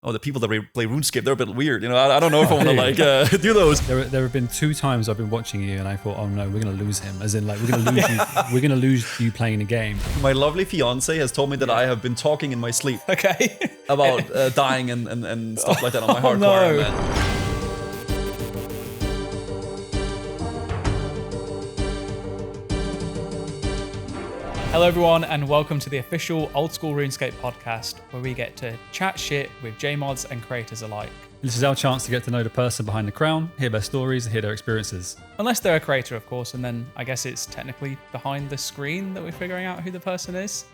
oh, the people that play RuneScape, they're a bit weird. I don't know if I want to like do those. There have been 2 times I've been watching you and I thought, oh no, we're gonna lose him. As in, like, we're gonna lose you. We're gonna lose you playing the game. My lovely fiance has told me that I have been talking in my sleep. Okay. About dying and stuff like that on my hardcore. No. Man. Hello everyone and welcome to the official Old School RuneScape podcast, where we get to chat shit with JMods and creators alike. This is our chance to get to know the person behind the crown, hear their stories, hear their experiences. Unless they're a creator, of course, and then I guess it's technically behind the screen that we're figuring out who the person is.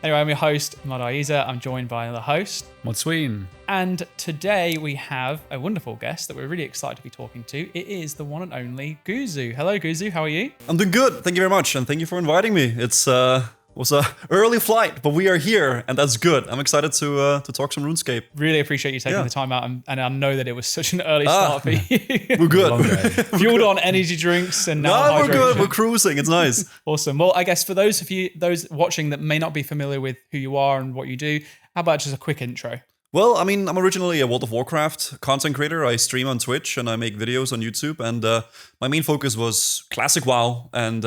Anyway, I'm your host, Mod Aiza. I'm joined by another host, Mod Sween. And today we have a wonderful guest that we're really excited to be talking to. It is the one and only Guzu. Hello, Guzu. How are you? I'm doing good. Thank you very much. And thank you for inviting me. It's was a early flight, but we are here and that's good. I'm excited to talk some RuneScape. Really appreciate you taking the time out. And I know that it was such an early start for you. We're good. Fueled on energy drinks and now we're good. We're cruising. It's nice. Awesome. Well, I guess for those watching that may not be familiar with who you are and what you do, how about just a quick intro? Well, I mean, I'm originally a World of Warcraft content creator. I stream on Twitch and I make videos on YouTube. And my main focus was classic WoW and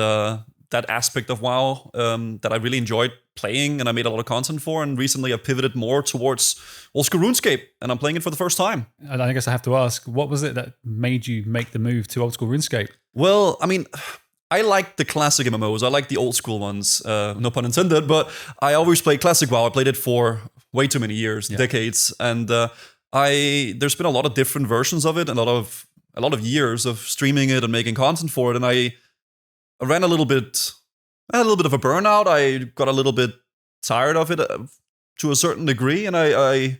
that aspect of WoW that I really enjoyed playing and I made a lot of content for. And recently I pivoted more towards Old School RuneScape and I'm playing it for the first time. And I guess I have to ask, what was it that made you make the move to Old School RuneScape? Well, I mean, I like the classic MMOs. I like the old school ones, no pun intended, but I always played classic WoW. I played it for way too many years, decades. And there's been a lot of different versions of it and a lot of years of streaming it and making content for it. And I ran a little bit of a burnout. I got a little bit tired of it to a certain degree. And I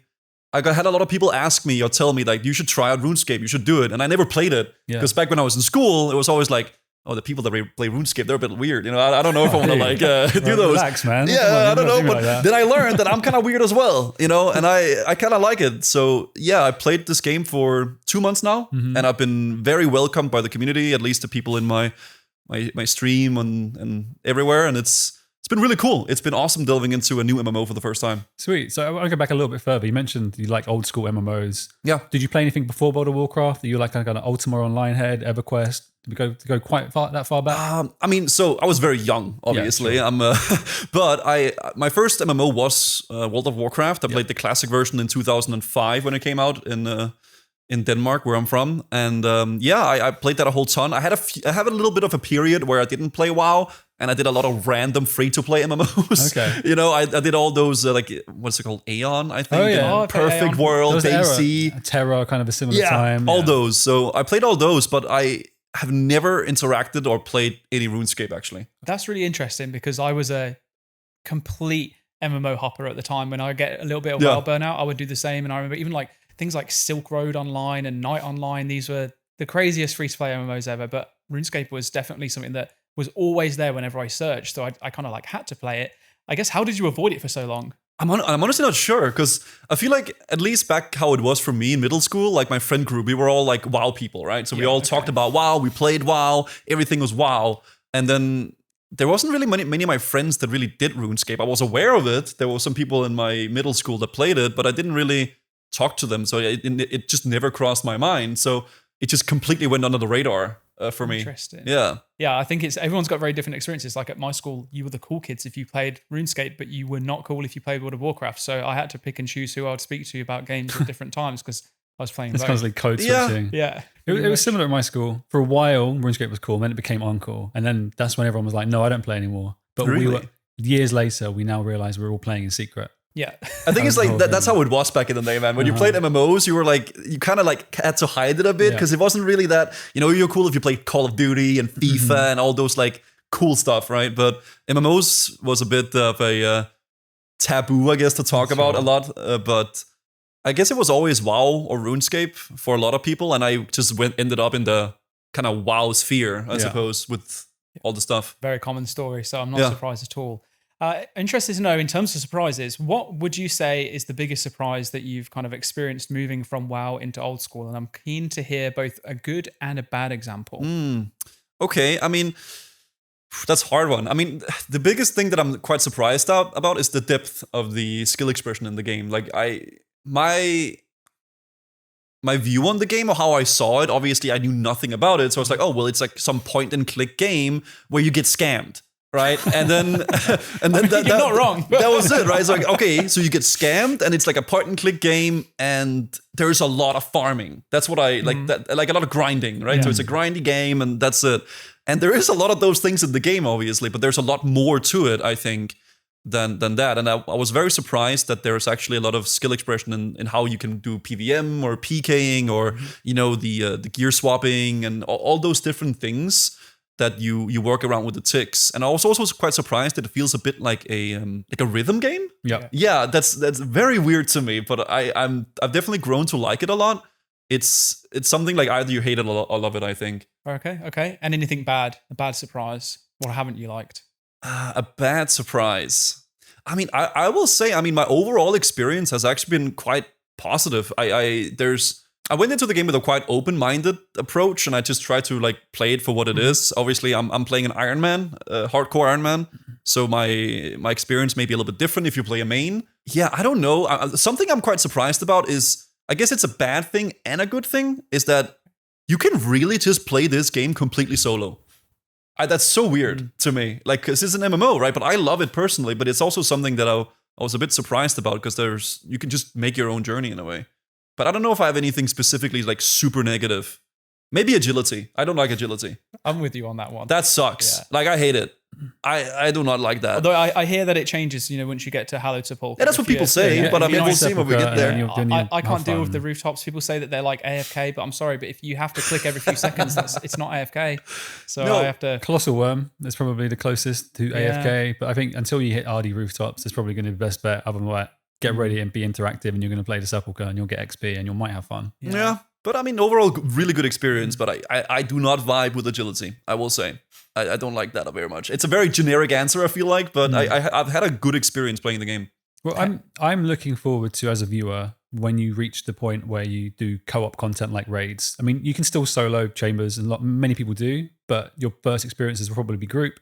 had a lot of people ask me or tell me like, you should try out RuneScape, you should do it. And I never played it because back when I was in school, it was always like, oh, the people that play RuneScape, they're a bit weird. I don't know if I want to like do those. Relax, man. Yeah, I don't know. But then I learned that I'm kind of weird as well, and I kind of like it. So yeah, I played this game for 2 months now, and I've been very welcomed by the community, at least the people in my stream and everywhere, and it's been really cool. It's been awesome delving into a new MMO for the first time. Sweet. So I want to go back a little bit further. You mentioned you like old school MMOs. Yeah. Did you play anything before World of Warcraft? Are you like kind of Ultima Online head, EverQuest? Did we go quite that far back? I mean, so I was very young, obviously. Yeah, sure. But my first MMO was World of Warcraft. I played the classic version in 2005 when it came out in Denmark, where I'm from. And I played that a whole ton. I have a little bit of a period where I didn't play WoW, and I did a lot of random free-to-play MMOs. Okay. I did all those, what's it called? Aeon, I think. Oh, yeah. Perfect World, AC. Terra, kind of a similar time. All those. So I played all those, but I have never interacted or played any RuneScape, actually. That's really interesting because I was a complete MMO hopper at the time. When I get a little bit of WoW burnout, I would do the same. And I remember even like things like Silk Road Online and Night Online. These were the craziest free-to-play MMOs ever. But RuneScape was definitely something that was always there whenever I searched. So I kind of like had to play it. I guess, how did you avoid it for so long? I'm honestly not sure, because I feel like at least back how it was for me in middle school, like my friend group, we were all like WoW people, right? So we all talked about WoW, we played WoW, everything was WoW. And then there wasn't really many of my friends that really did RuneScape. I was aware of it. There were some people in my middle school that played it, but I didn't really talk to them. So it just never crossed my mind. So it just completely went under the radar for me. Interesting. Yeah. Yeah, I think everyone's got very different experiences. Like at my school, you were the cool kids if you played RuneScape, but you were not cool if you played World of Warcraft. So I had to pick and choose who I would speak to about games at different times because I was playing It's both. constantly code switching. Yeah. It was similar at my school. For a while, RuneScape was cool, then it became uncool. And then that's when everyone was like, no, I don't play anymore. But years later, we now realize we're all playing in secret. Yeah. I think it's like that's how it was back in the day, man. When you played MMOs, you were like, you kind of like had to hide it a bit because it wasn't really that, you're cool if you played Call of Duty and FIFA and all those like cool stuff, right? But MMOs was a bit of a taboo, I guess, to talk about a lot. But I guess it was always WoW or RuneScape for a lot of people. And I just ended up in the kind of WoW sphere, I suppose, with all the stuff. Very common story. So I'm not surprised at all. Interested to know, in terms of surprises, what would you say is the biggest surprise that you've kind of experienced moving from WoW into old school? And I'm keen to hear both a good and a bad example. Okay, I mean, that's a hard one. I mean, the biggest thing that I'm quite surprised about is the depth of the skill expression in the game. Like my view on the game or how I saw it, obviously I knew nothing about it. So I was like, oh, well, it's like some point and click game where you get scammed. Right. And then you're not wrong. That was it. Right. It's like, okay, so you get scammed and it's like a point and click game and there's a lot of farming. That's what I like, that like a lot of grinding, right? Yeah. So it's a grindy game and that's it. And there is a lot of those things in the game, obviously, but there's a lot more to it, I think, than that. And I was very surprised that there's actually a lot of skill expression in how you can do PVM or PKing or, you know, the gear swapping and all those different things that you work around with the ticks. And I was also quite surprised that it feels a bit like a rhythm game. Yeah, that's very weird to me, but I've definitely grown to like it a lot. It's something like either you hate it or love it, I think. Okay. And anything bad? A bad surprise? What haven't you liked? A bad surprise. I mean, I will say, I mean, my overall experience has actually been quite positive. I went into the game with a quite open-minded approach, and I just tried to like play it for what it is. Obviously, I'm playing an Iron Man, hardcore Iron Man, so my experience may be a little bit different if you play a main. Yeah, I don't know. Something I'm quite surprised about is, I guess it's a bad thing and a good thing, is that you can really just play this game completely solo. That's so weird to me. Like, because it's an MMO, right? But I love it personally. But it's also something that I was a bit surprised about because you can just make your own journey in a way. But I don't know if I have anything specifically like super negative. Maybe agility. I don't like agility. I'm with you on that one. That sucks. Yeah. Like, I hate it. I do not like that. Although I hear that it changes, you know, once you get to Hallow Sepulchre. Yeah, that's what people say, but I mean, we'll see when we get there. I can't deal with the rooftops. People say that they're like AFK, but I'm sorry, but if you have to click every few seconds, it's not AFK. So I have to... Colossal Worm is probably the closest to AFK, but I think until you hit RD rooftops, it's probably going to be the best bet. Other than that, get ready and be interactive, and you're going to play the Sepulchre, and you'll get XP, and you might have fun. Yeah. But I mean, overall, really good experience, but I do not vibe with agility, I will say. I don't like that very much. It's a very generic answer, I feel like, but I've had a good experience playing the game. Well, I'm looking forward to, as a viewer, when you reach the point where you do co-op content like raids. I mean, you can still solo chambers, and many people do, but your first experiences will probably be group.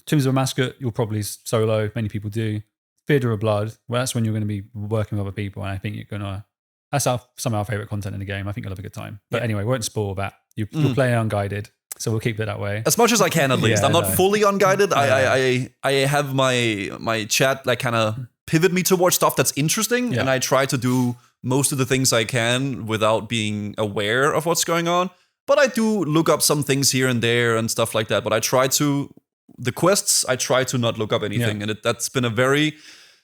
Tombs of a Massacre, you'll probably solo, many people do. Theatre of Blood, well, that's when you're going to be working with other people, and I think you're going to... That's some of our favourite content in the game. I think you'll have a good time. But anyway, won't spoil that. You're playing unguided, so we'll keep it that way. As much as I can, at least. I'm not fully unguided. I have my chat like kind of pivot me towards stuff that's interesting, and I try to do most of the things I can without being aware of what's going on. But I do look up some things here and there and stuff like that. But I try to... The quests, I try to not look up anything. And that's been a very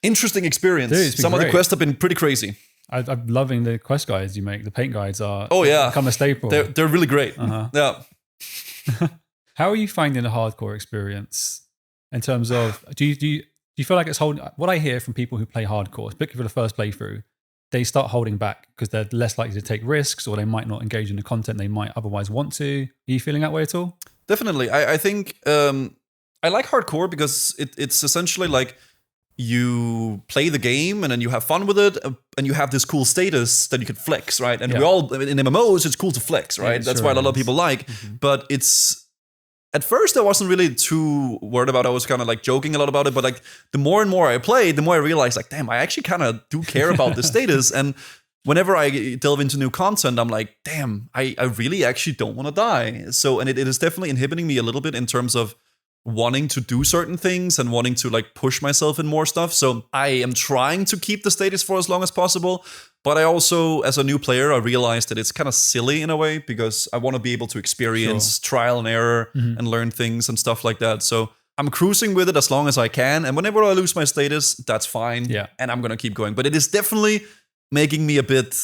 interesting experience. Dude, some of the quests have been pretty crazy. I'm loving the quest guides you make. The paint guides are become a staple. They're really great. Yeah. How are you finding the hardcore experience in terms of do you feel like it's holding? What I hear from people who play hardcore, particularly for the first playthrough, they start holding back because they're less likely to take risks, or they might not engage in the content they might otherwise want to. Are you feeling that way at all? Definitely. I think I like hardcore because it's essentially like you play the game and then you have fun with it, and you have this cool status that you can flex, right? And we all, in MMOs, it's cool to flex, right? That's why a lot of people like. But it's, at first I wasn't really too worried about it. I was kind of like joking a lot about it, but like the more and more I played, the more I realized like, damn, I actually kind of do care about the status. And whenever I delve into new content, I'm like, damn, I really actually don't want to die. So, and it is definitely inhibiting me a little bit in terms of wanting to do certain things and wanting to like push myself in more stuff. So I am trying to keep the status for as long as possible. But I also, as a new player, I realized that it's kind of silly in a way because I want to be able to experience trial and error and learn things and stuff like that. So I'm cruising with it as long as I can. And whenever I lose my status, that's fine. Yeah. And I'm going to keep going. But it is definitely making me a bit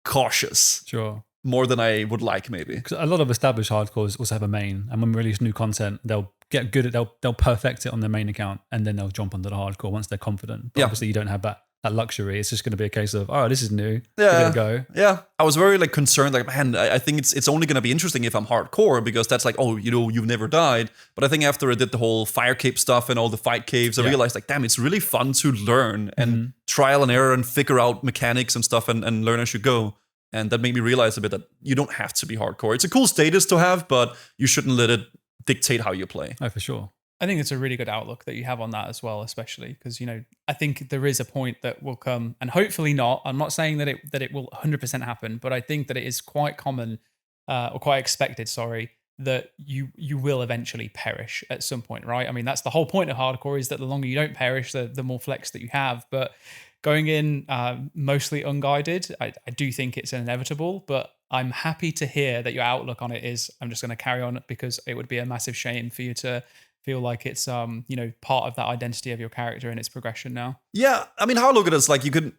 cautious. Sure. More than I would like, maybe. Because a lot of established hardcores also have a main. And when we release new content, they'll get good at they'll perfect it on their main account, and then they'll jump onto the hardcore once they're confident. But obviously you don't have that luxury. It's just going to be a case of, oh, this is new. Yeah. Go. Yeah. I was very like concerned, like, man, I think it's only going to be interesting if I'm hardcore, because that's like, oh, you know, you've never died. But I think after I did the whole fire cape stuff and all the fight caves, I realized like, damn, it's really fun to learn and trial and error and figure out mechanics and stuff and learn as you go. And that made me realize a bit that you don't have to be hardcore. It's a cool status to have, but you shouldn't let it dictate how you play. Oh, for sure. I think it's a really good outlook that you have on that as well, especially because, you know, I think there is a point that will come, and hopefully not. I'm not saying that it will 100% happen, but I think that it is quite common or quite expected, that you will eventually perish at some point, right? I mean, that's the whole point of hardcore, is that the longer you don't perish, the more flex that you have. But going in mostly unguided, I do think it's inevitable, but I'm happy to hear that your outlook on it is, I'm just going to carry on, because it would be a massive shame for you to feel like it's you know, part of that identity of your character and its progression now. Yeah, I mean, how I look at it is like, you could,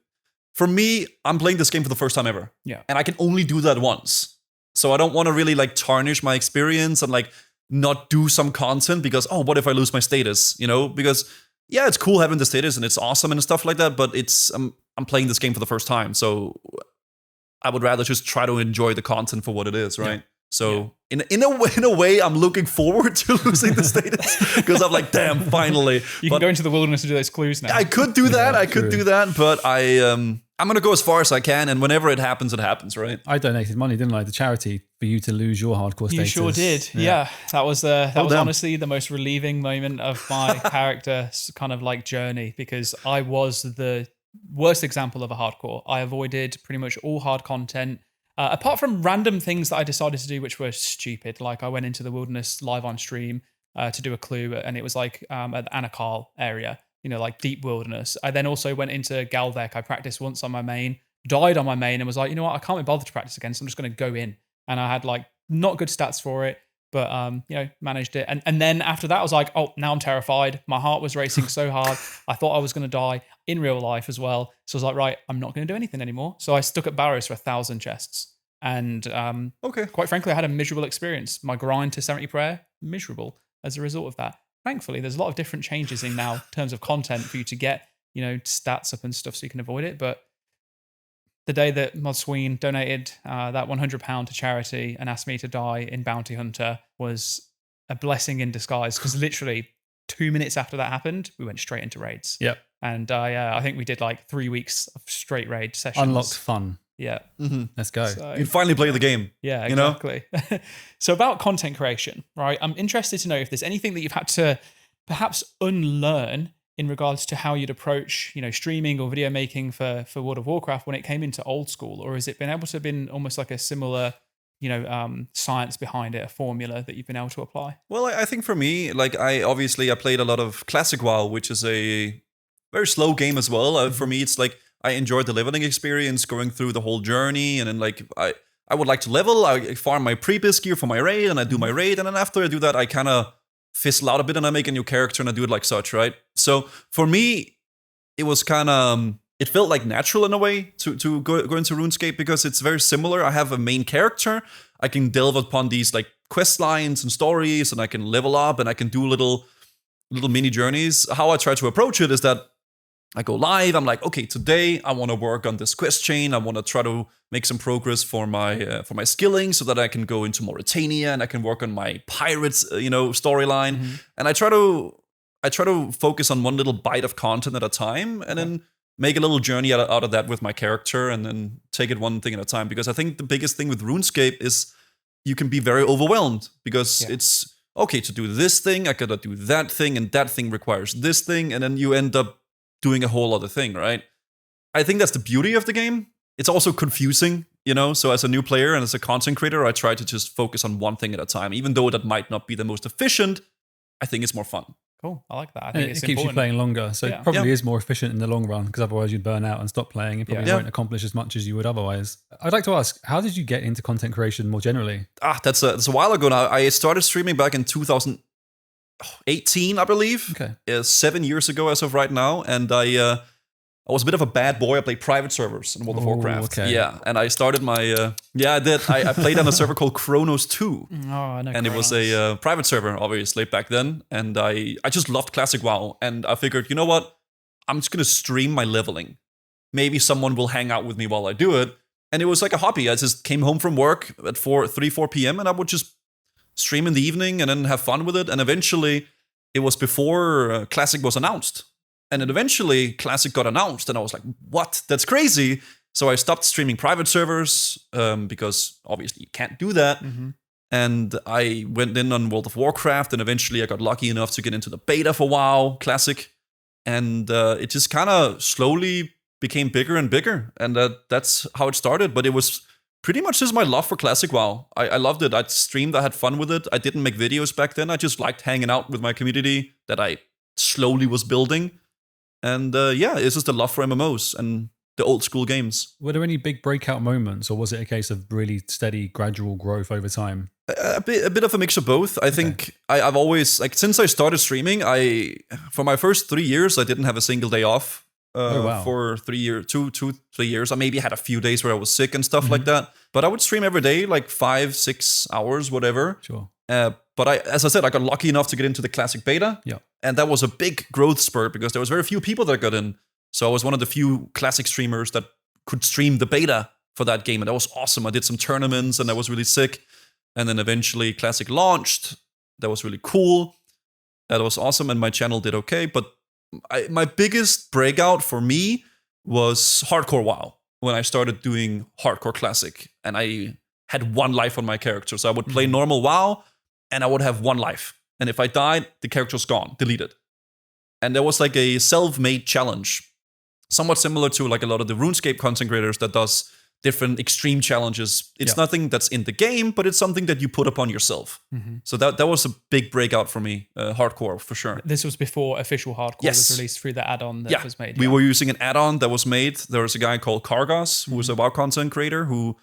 for me, I'm playing this game for the first time ever. Yeah. And I can only do that once. So I don't want to really like tarnish my experience and like not do some content because, oh, what if I lose my status? You know, because yeah, it's cool having the status and it's awesome and stuff like that, but it's I'm playing this game for the first time. So I would rather just try to enjoy the content for what it is, right? Yeah. So in a way, I'm looking forward to losing the status because I'm like, damn, finally. You can go into the wilderness to do those clues now. I could do that. I could do that, but I'm going to go as far as I can, and whenever it happens, right? I donated money, didn't I, to charity for you to lose your hardcore status. You sure did. Yeah. That was honestly the most relieving moment of my character's kind of like journey, because I was the worst example of a hardcore. I avoided pretty much all hard content. Apart from random things that I decided to do, which were stupid. Like I went into the wilderness live on stream to do a clue, and it was like at the Anakal area, you know, like deep wilderness. I then also went into Galvek. I practiced once on my main, died on my main, and was like, you know what, I can't be bothered to practice again, so I'm just going to go in. And I had like not good stats for it, but you know, managed it. And then after that, I was like, oh, now I'm terrified. My heart was racing so hard. I thought I was going to die in real life as well. So I was like, right, I'm not going to do anything anymore. So I stuck at Barrows for 1,000 chests. And quite frankly, I had a miserable experience. My grind to 70 prayer, miserable as a result of that. Thankfully, there's a lot of different changes in now in terms of content for you to get, you know, stats up and stuff so you can avoid it. But the day that Modsween donated that £100 to charity and asked me to die in Bounty Hunter was a blessing in disguise, because literally 2 minutes after that happened, we went straight into raids. Yep. And I think we did like 3 weeks of straight raid sessions. Unlocked fun. Yeah. Mm-hmm. Let's go. So, you finally play the game. Yeah, exactly. You know? So about content creation, right? I'm interested to know if there's anything that you've had to perhaps unlearn in regards to how you'd approach, you know, streaming or video making for World of Warcraft when it came into old school, or has it been able to have been almost like a similar, you know, science behind it, a formula that you've been able to apply? Well, I think for me, like I played a lot of Classic WoW, which is a very slow game as well. For me, it's like I enjoyed the leveling experience, going through the whole journey, and then like I would like to level. I farm my pre-biz gear for my raid, and I do my raid, and then after I do that, I kind of fizzle out a bit, and I make a new character, and I do it like such, right? So for me, it was kind of it felt like natural in a way to go into RuneScape, because it's very similar. I have a main character. I can delve upon these like quest lines and stories, and I can level up, and I can do little mini journeys. How I try to approach it is that I go live. I'm like, okay, today I want to work on this quest chain. I want to try to make some progress for my skilling, so that I can go into Mauritania and I can work on my pirates, storyline. Mm-hmm. And I try to focus on one little bite of content at a time, and then make a little journey out of that with my character, and then take it one thing at a time. Because I think the biggest thing with RuneScape is you can be very overwhelmed, because it's okay to do this thing. I gotta do that thing, and that thing requires this thing, and then you end up doing a whole other thing, right? I think that's the beauty of the game. It's also confusing, so as a new player and as a content creator, I try to just focus on one thing at a time. Even though that might not be the most efficient, I think it's more fun. Cool. I like that. I think it keeps you playing longer. So it probably is more efficient in the long run, because otherwise you'd burn out and stop playing. You probably won't accomplish as much as you would otherwise. I'd like to ask, how did you get into content creation more generally? That's a while ago now. I started streaming back in 2018, I believe. Okay. 7 years ago as of right now. And I was a bit of a bad boy. I played private servers in World of Warcraft. Okay. Yeah. And I started my... I did. I played on a server called Kronos 2. Oh, I know. And it was a private server, obviously, back then. And I just loved Classic WoW. And I figured, you know what? I'm just going to stream my leveling. Maybe someone will hang out with me while I do it. And it was like a hobby. I just came home from work at 4 p.m. and I would just stream in the evening and then have fun with it. And eventually, it was before Classic was announced. And then eventually, Classic got announced. And I was like, what? That's crazy. So I stopped streaming private servers because obviously you can't do that. Mm-hmm. And I went in on World of Warcraft, and eventually I got lucky enough to get into the beta for WoW Classic. And it just kind of slowly became bigger and bigger. And that's how it started. But it was pretty much just my love for Classic WoW. I loved it. I streamed, I had fun with it. I didn't make videos back then. I just liked hanging out with my community that I slowly was building. And it's just a love for MMOs and the old school games. Were there any big breakout moments, or was it a case of really steady, gradual growth over time? A bit of a mix of both. I think I've always, like, since I started streaming, for my first 3 years, I didn't have a single day off. For 3 years, 3 years. I maybe had a few days where I was sick and stuff like that. But I would stream every day, like 5-6 hours, whatever. Sure. But as I said, I got lucky enough to get into the Classic beta. Yeah. And that was a big growth spurt because there was very few people that got in. So I was one of the few Classic streamers that could stream the beta for that game. And that was awesome. I did some tournaments and that was really sick. And then eventually Classic launched. That was really cool. That was awesome. And my channel did okay. But my biggest breakout for me was Hardcore WoW. When I started doing Hardcore Classic. And I had one life on my character. So I would play normal WoW and I would have one life. And if I died, the character's gone, deleted. And there was like a self-made challenge. Somewhat similar to like a lot of the RuneScape content creators that does different extreme challenges. It's nothing that's in the game, but it's something that you put upon yourself. So that was a big breakout for me, Hardcore for sure. This was before official Hardcore was released through the add-on that was made. We were using an add-on that was made. There was a guy called Kargas, who was a WoW content creator who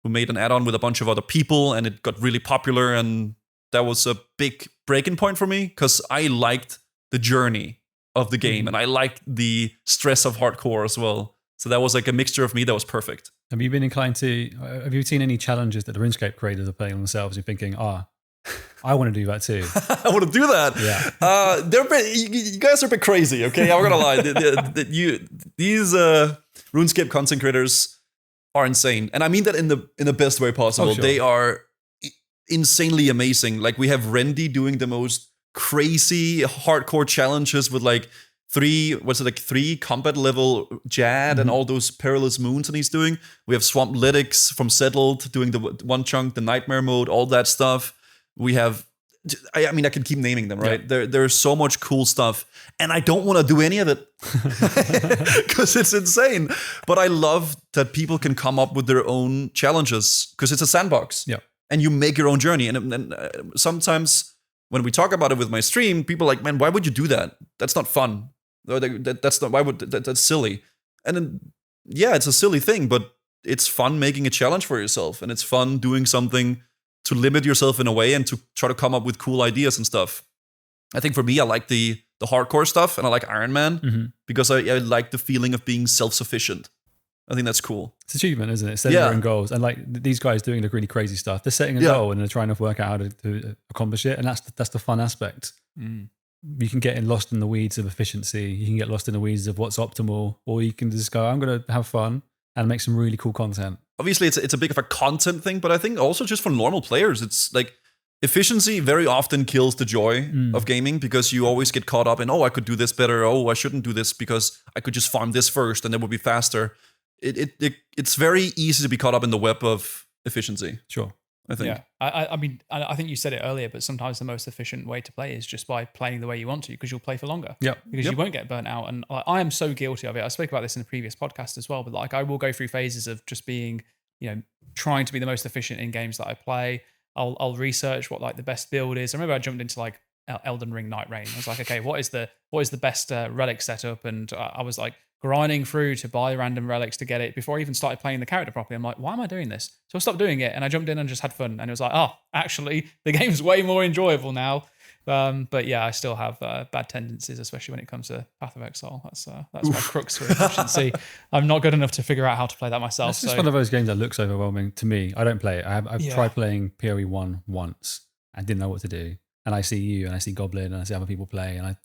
made an add-on with a bunch of other people, and it got really popular. And that was a big breaking point for me because I liked the journey of the game, and I liked the stress of Hardcore as well. So that was like a mixture of me that was perfect. Have you been inclined to? Have you seen any challenges that the RuneScape creators are playing themselves? You're thinking, I want to do that too. I want to do that. Yeah. You guys are a bit crazy. Okay, I'm not gonna lie. These RuneScape content creators are insane, and I mean that in the best way possible. Sure. They are insanely amazing. Like we have Rendy doing the most crazy hardcore challenges with like 3 combat level Jad and all those perilous moons that he's doing. We have Swamp Lytics from Settled doing the one chunk, the nightmare mode, all that stuff. We have, I mean, I can keep naming them, right? Yeah. There's so much cool stuff, and I don't want to do any of it because it's insane. But I love that people can come up with their own challenges because it's a sandbox. Yeah, and you make your own journey. And sometimes when we talk about it with my stream, people are like, man, why would you do that? That's not fun. That's not, that's silly. And then, yeah, it's a silly thing, but it's fun making a challenge for yourself. And it's fun doing something to limit yourself in a way and to try to come up with cool ideas and stuff. I think for me, I like the hardcore stuff, and I like Iron Man because I like the feeling of being self-sufficient. I think that's cool. It's achievement, isn't it? Setting your own goals. And like these guys doing the really crazy stuff. They're setting a goal and they're trying to work out how to accomplish it. And that's the fun aspect. You can get lost in the weeds of efficiency. You can get lost in the weeds of what's optimal. Or you can just go, I'm going to have fun and make some really cool content. Obviously, it's a big of a content thing. But I think also just for normal players, it's like efficiency very often kills the joy of gaming because you always get caught up in, I could do this better. I shouldn't do this because I could just farm this first and it would be faster. It's very easy to be caught up in the web of efficiency. Sure. I think. Yeah. I mean, I think you said it earlier, but sometimes the most efficient way to play is just by playing the way you want to, because you'll play for longer. Yeah. Because you won't get burnt out. And I am so guilty of it. I spoke about this in a previous podcast as well, but like I will go through phases of just being, trying to be the most efficient in games that I play. I'll research what like the best build is. I remember I jumped into like Elden Ring Night Rain. I was like, okay, what is the best relic setup? And I was like grinding through to buy random relics to get it before I even started playing the character properly. I'm like, why am I doing this? So I stopped doing it and I jumped in and just had fun. And it was like, actually, the game's way more enjoyable now. But yeah, I still have bad tendencies, especially when it comes to Path of Exile. That's my crux for efficiency. I'm not good enough to figure out how to play that myself. It's just one of those games that looks overwhelming to me. I don't play it. I've tried playing PoE 1 once. I didn't know what to do. And I see you and I see Goblin and I see other people play. And I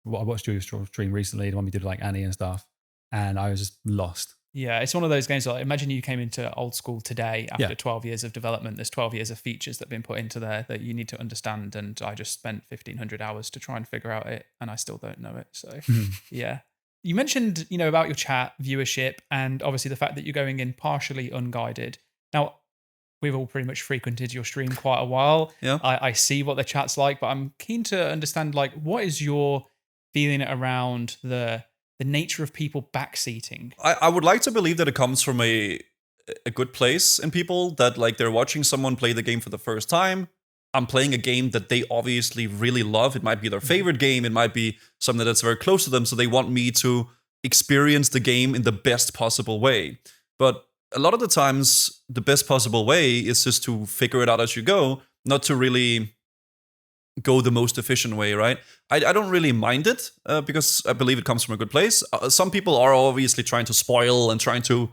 watched your stream recently, the one we did with like Annie and stuff. And I was just lost. Yeah, it's one of those games like, imagine you came into old school today after 12 years of development. There's 12 years of features that have been put into there that you need to understand. And I just spent 1,500 hours to try and figure out it. And I still don't know it. So yeah. You mentioned, about your chat, viewership, and obviously the fact that you're going in partially unguided. Now, we've all pretty much frequented your stream quite a while. Yeah. I see what the chat's like, but I'm keen to understand, like, what is your feeling around the nature of people backseating? I would like to believe that it comes from a good place in people, that like they're watching someone play the game for the first time. I'm playing a game that they obviously really love. It might be their favorite game. It might be something that's very close to them. So they want me to experience the game in the best possible way. But a lot of the times, the best possible way is just to figure it out as you go, not to really go the most efficient way, right? I don't really mind it because I believe it comes from a good place. Some people are obviously trying to spoil and trying to,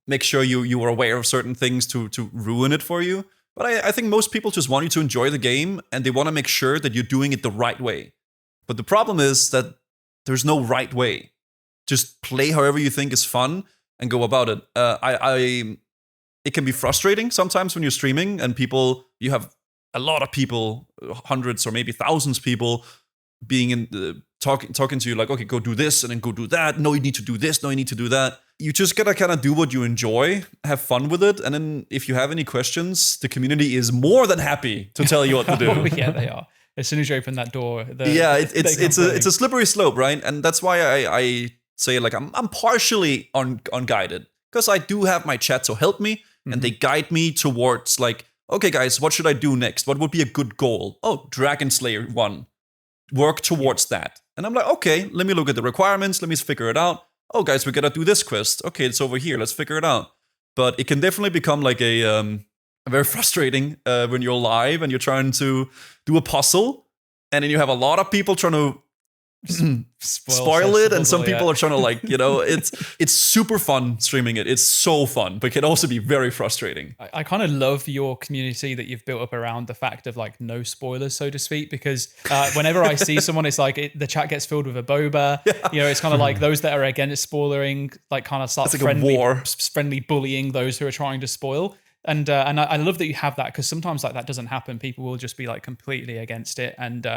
make sure you are aware of certain things to ruin it for you. But I think most people just want you to enjoy the game, and they want to make sure that you're doing it the right way. But the problem is that there's no right way. Just play however you think is fun and go about it. It can be frustrating sometimes when you're streaming and you have a lot of people, hundreds or maybe thousands of people being in talking to you like, okay, go do this and then go do that. No, you need to do this. No, you need to do that. You just gotta kind of do what you enjoy, have fun with it, and then if you have any questions, the community is more than happy to tell you what to do. Yeah, they are. As soon as you open that door, it's a slippery slope, right? And that's why I say like I'm partially unguided, because I do have my chat to help me, and they guide me towards like, okay, guys, what should I do next? What would be a good goal? Oh, Dragon Slayer 1. Work towards that. And I'm like, okay, let me look at the requirements. Let me figure it out. Oh, guys, we gotta do this quest. Okay, it's over here. Let's figure it out. But it can definitely become like a very frustrating when you're live and you're trying to do a puzzle, and then you have a lot of people trying to spoil it, and some people are trying to like, it's super fun streaming it. It's so fun, but it can also be very frustrating. I kind of love your community that you've built up around the fact of like no spoilers, so to speak, because whenever I see someone, it's like the chat gets filled with a boba. Yeah. It's kind of like those that are against spoilering, like kind of start like friendly bullying those who are trying to spoil. And I love that you have that, because sometimes like that doesn't happen. People will just be like completely against it and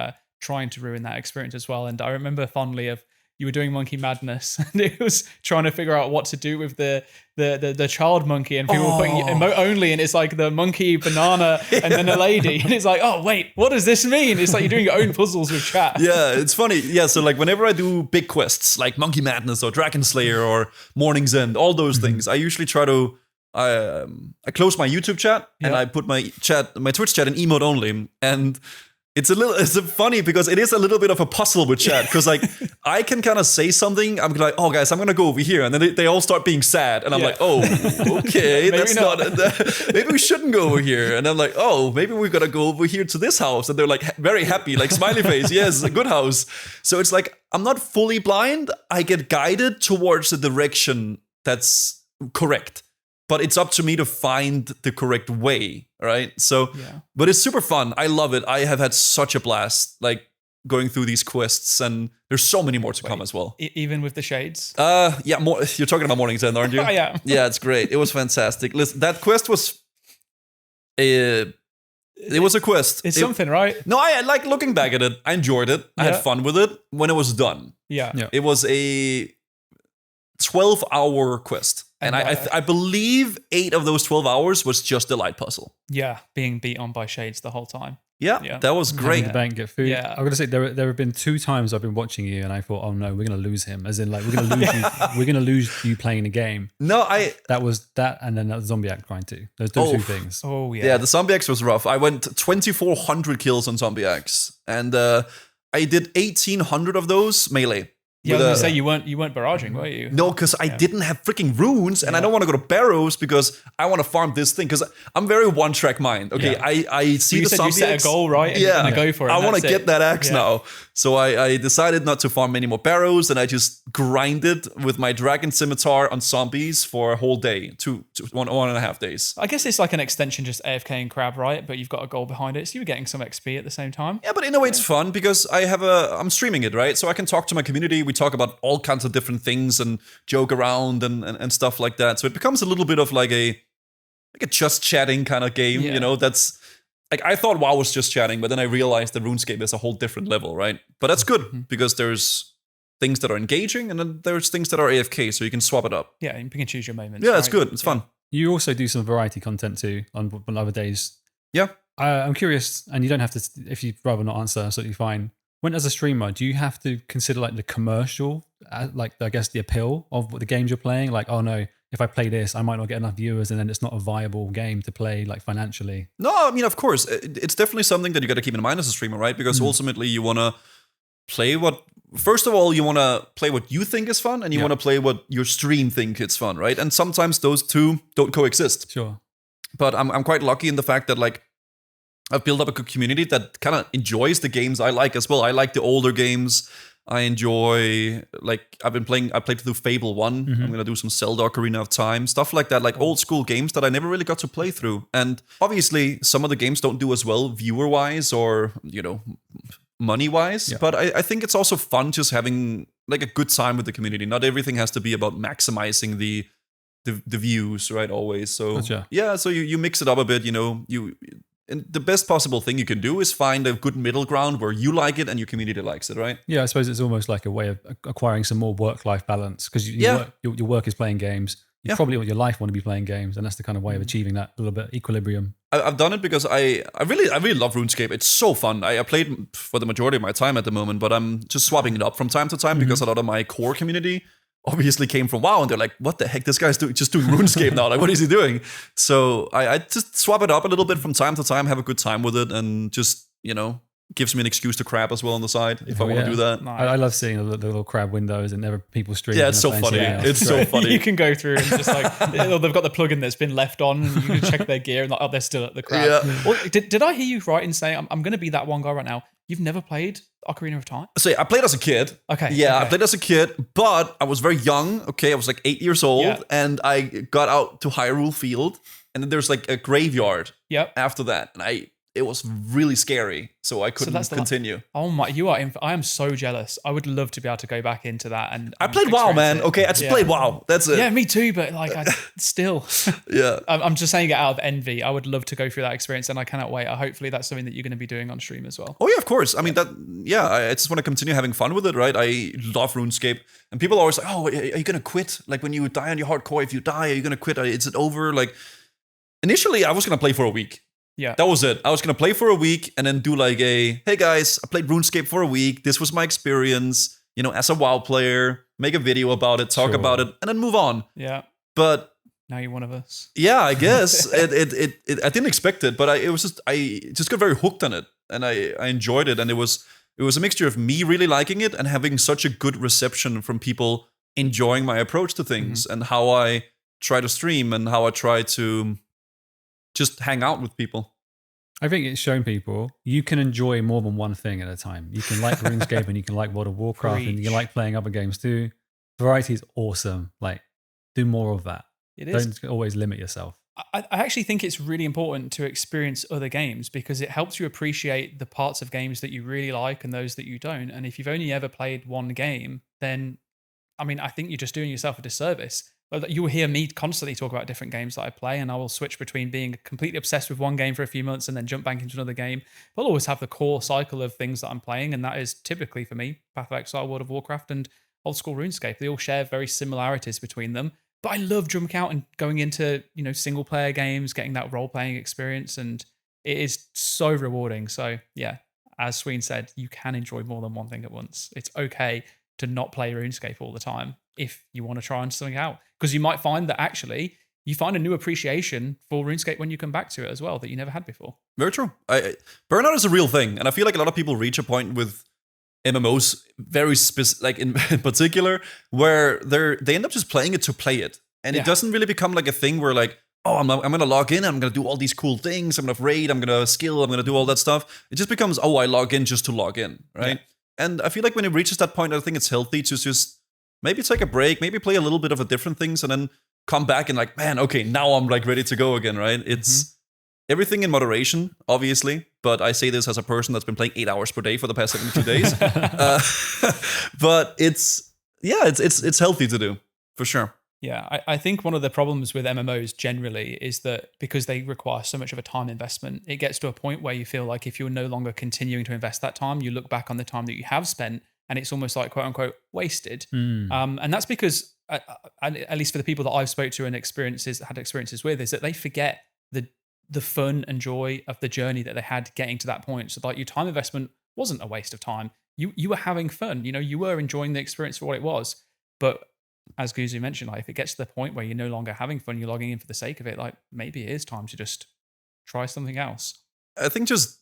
trying to ruin that experience as well. And I remember fondly of you were doing Monkey Madness, and it was trying to figure out what to do with the child monkey, and people were putting emote only, and it's like the monkey, banana, and then a lady, and it's like, oh wait, what does this mean? It's like you're doing your own puzzles with chat. Yeah, it's funny. Yeah, so like whenever I do big quests like Monkey Madness or Dragon Slayer or Morning's End, all those things, I usually try to I close my YouTube chat and I put my Twitch chat in emote only, and it's funny because it is a little bit of a puzzle with chat, because like I can kind of say something, I'm like, oh guys, I'm gonna go over here, and then they all start being sad, and I'm like, oh, okay, that's not maybe we shouldn't go over here, and I'm like, oh, maybe we gotta go over here to this house, and they're like very happy, like smiley face, yes, a good house. So it's like I'm not fully blind, I get guided towards the direction that's correct. But it's up to me to find the correct way, right? So, but it's super fun. I love it. I have had such a blast, like going through these quests, and there's so many more to come as well. Even with the shades? Yeah, more. You're talking about Morning's End, aren't you? Yeah. Yeah, it's great. It was fantastic. Listen, that quest was it was a quest. It's something, right? No, I like looking back at it. I enjoyed it. I had fun with it when it was done. Yeah. It was a 12-hour quest. And I believe 8 of those 12 hours was just a light puzzle. Yeah, being beat on by shades the whole time. Yeah, that was great. The bank, get food. Yeah. I'm gonna say there have been 2 times I've been watching you, and I thought, oh no, we're gonna lose him. As in, like we're gonna lose you. We're gonna lose you playing the game. No, that was that, and then that Zombie Act grind too. Those 2 things. Oh yeah. Yeah, the Zombie Axe was rough. I went 2,400 kills on Zombie Axe, and I did 1,800 of those melee. Yeah, I was gonna say you weren't barraging, were you? No, because I didn't have freaking runes, and I don't want to go to barrows because I want to farm this thing. Because I'm very one-track mind. Okay, I see the zombie you set axe. a goal, right? And you're gonna go for it. I want to get that axe now. So I decided not to farm any more barrows, and I just grinded with my dragon scimitar on zombies for a whole day, 1.5 days. I guess it's like an extension, just AFK and crab, right? But you've got a goal behind it, so you're getting some XP at the same time. Yeah, but in a way it's fun because I'm streaming it, right? So I can talk to my community. We talk about all kinds of different things and joke around and stuff like that. So it becomes a little bit of like a just chatting kind of game, that's like, I thought WoW was just chatting, but then I realized that RuneScape is a whole different level, right? But that's good because there's things that are engaging and then there's things that are AFK, so you can swap it up. Yeah, you can choose your moments. Yeah, it's good. It's fun. You also do some variety content too on other days. Yeah. I'm curious, and you don't have to, if you'd rather not answer, absolutely fine. When as a streamer, do you have to consider like the commercial, like I guess the appeal of the games you're playing? Like, oh no, if I play this, I might not get enough viewers, and then it's not a viable game to play like financially. No, I mean, of course, it's definitely something that you got to keep in mind as a streamer, right? Because ultimately you want to play first of all, you want to play what you think is fun, and you want to play what your stream think is fun, right? And sometimes those two don't coexist. Sure. But I'm quite lucky in the fact that like I've built up a good community that kind of enjoys the games I like as well. I like the older games. I enjoy, like, I played through Fable 1. I'm going to do some Zelda Ocarina of Time, stuff like that, like old school games that I never really got to play through. And obviously, some of the games don't do as well viewer-wise or, money-wise. Yeah. But I think it's also fun just having, like, a good time with the community. Not everything has to be about maximizing the views, right, always. So, gotcha. Yeah, so you mix it up a bit, and the best possible thing you can do is find a good middle ground where you like it and your community likes it, right? Yeah, I suppose it's almost like a way of acquiring some more work-life balance because your work is playing games. You probably want your life want to be playing games, and that's the kind of way of achieving that little bit equilibrium. I've done it because I really love RuneScape. It's so fun. I played for the majority of my time at the moment, but I'm just swapping it up from time to time because a lot of my core community obviously came from WoW, and they're like, what the heck, this guy's just doing RuneScape now, like what is he doing? So I just swap it up a little bit from time to time, have a good time with it, and just gives me an excuse to crab as well on the side if I want to do that. Nice. I love seeing the little crab windows and never people stream. Yeah, it's so funny. It's so funny. You can go through and just like they've got the plugin that's been left on, and you can check their gear and they're still at the crab. Yeah. Well, did I hear you right in saying I'm going to be that one guy right now? You've never played Ocarina of Time? So I played as a kid. Okay. Yeah, okay. I played as a kid, but I was very young. Okay, I was like 8 years old, and I got out to Hyrule Field, and then there's like a graveyard. After that, and it was really scary, so I couldn't continue. Oh my! I am so jealous. I would love to be able to go back into that. And I played WoW, man. Okay, I just played WoW. That's it. Yeah, me too. But like, still. Yeah. I'm just saying it out of envy. I would love to go through that experience, and I cannot wait. Hopefully, that's something that you're going to be doing on stream as well. Oh yeah, of course. I mean I just want to continue having fun with it, right? I love RuneScape, and people are always like, "Oh, are you going to quit? Like when you die on your hardcore, if you die, are you going to quit? Is it over?" Like initially, I was going to play for a week. Yeah. That was it. I was going to play for a week and then do like hey guys, I played RuneScape for a week. This was my experience, as a WoW player, make a video about it, talk about it, and then move on. Yeah. But now you're one of us. Yeah, I guess. I didn't expect it, but I just got very hooked on it, and I enjoyed it. And it was a mixture of me really liking it and having such a good reception from people enjoying my approach to things and how I try to stream and how I try to just hang out with people. I think it's shown people you can enjoy more than one thing at a time. You can like RuneScape and you can like World of Warcraft and you can like playing other games too. Variety is awesome. Like, do more of that. It is. Don't always limit yourself. I actually think it's really important to experience other games because it helps you appreciate the parts of games that you really like and those that you don't. And if you've only ever played one game, then, I mean, I think you're just doing yourself a disservice. You will hear me constantly talk about different games that I play, and I will switch between being completely obsessed with one game for a few months and then jump back into another game. But I'll always have the core cycle of things that I'm playing, and that is typically for me, Path of Exile, World of Warcraft, and old school RuneScape. They all share very similarities between them. But I love jumping out and going into, single player games, getting that role playing experience, and it is so rewarding. So yeah, as Sween said, you can enjoy more than one thing at once. It's okay to not play RuneScape all the time if you want to try something out, because you might find that actually you find a new appreciation for RuneScape when you come back to it as well that you never had before. Very true. Burnout is a real thing, and I feel like a lot of people reach a point with MMOs, very specific, like in particular, where they end up just playing it to play it, and it doesn't really become like a thing where like, oh, I'm gonna log in, I'm gonna do all these cool things, I'm gonna raid, I'm gonna skill, I'm gonna do all that stuff. It just becomes, oh, I log in just to log in, right? Yeah. And I feel like when it reaches that point, I think it's healthy to just maybe take a break, maybe play a little bit of a different things, and then come back and like, man, okay, now I'm like ready to go again, right? It's everything in moderation, obviously, but I say this as a person that's been playing 8 hours per day for the past 72 days. But it's healthy to do, for sure. Yeah, I think one of the problems with MMOs generally is that because they require so much of a time investment, it gets to a point where you feel like if you're no longer continuing to invest that time, you look back on the time that you have spent and it's almost like, quote unquote, wasted. And that's because at least for the people that I've spoke to and had experiences with, is that they forget the fun and joy of the journey that they had getting to that point. So like your time investment wasn't a waste of time. You were having fun. You were enjoying the experience for what it was. But as Guzu mentioned, like if it gets to the point where you're no longer having fun, you're logging in for the sake of it, like maybe it is time to just try something else. I think just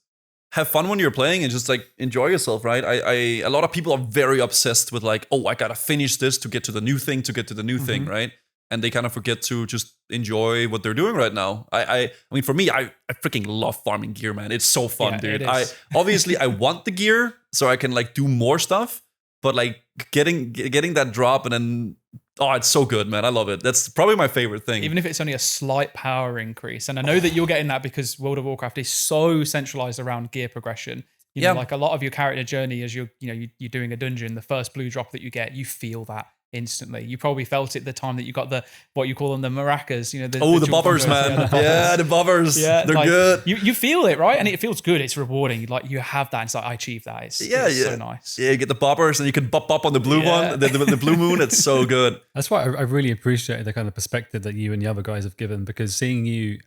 have fun when you're playing and just like enjoy yourself, right? A lot of people are very obsessed with like, oh, I gotta finish this to get to the new thing, thing, right? And they kind of forget to just enjoy what they're doing right now. I mean, for me, I freaking love farming gear, man. It's so fun, dude. I want the gear so I can like do more stuff, but like getting that drop and then it's so good, man. I love it. That's probably my favorite thing. Even if it's only a slight power increase. And I know that you're getting that because World of Warcraft is so centralized around gear progression. You know, like a lot of your character journey as you're doing a dungeon, the first blue drop that you get, you feel that instantly. You probably felt it the time that you got what you call them, the maracas, the bobbers, man. The bobbers. Yeah, they're like, good. You feel it, right? And it feels good. It's rewarding. Like you have that. It's like, I achieved that. It's so nice. Yeah, you get the bobbers and you can bop on the blue one, the blue moon. It's so good. That's why I really appreciate the kind of perspective that you and the other guys have given, because seeing you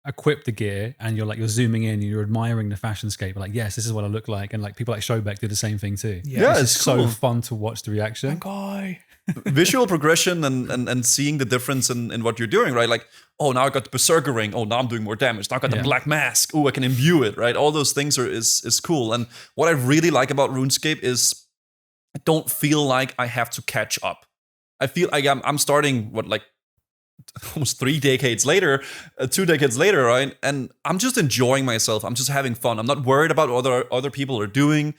equip the gear and you're zooming in and you're admiring the fashion scape, like, yes, this is what I look like. And like people like Showbeck do the same thing too. Yeah, it's cool. So fun to watch the reaction. Guy. Visual progression and seeing the difference in what you're doing, right? Like, oh, now I got the Berserker ring. Oh, now I'm doing more damage. Now I got the Black Mask. Oh, I can imbue it, right? All those things is cool. And what I really like about RuneScape is I don't feel like I have to catch up. I feel like I'm starting almost 2 decades later, right? And I'm just enjoying myself. I'm just having fun. I'm not worried about what other people are doing.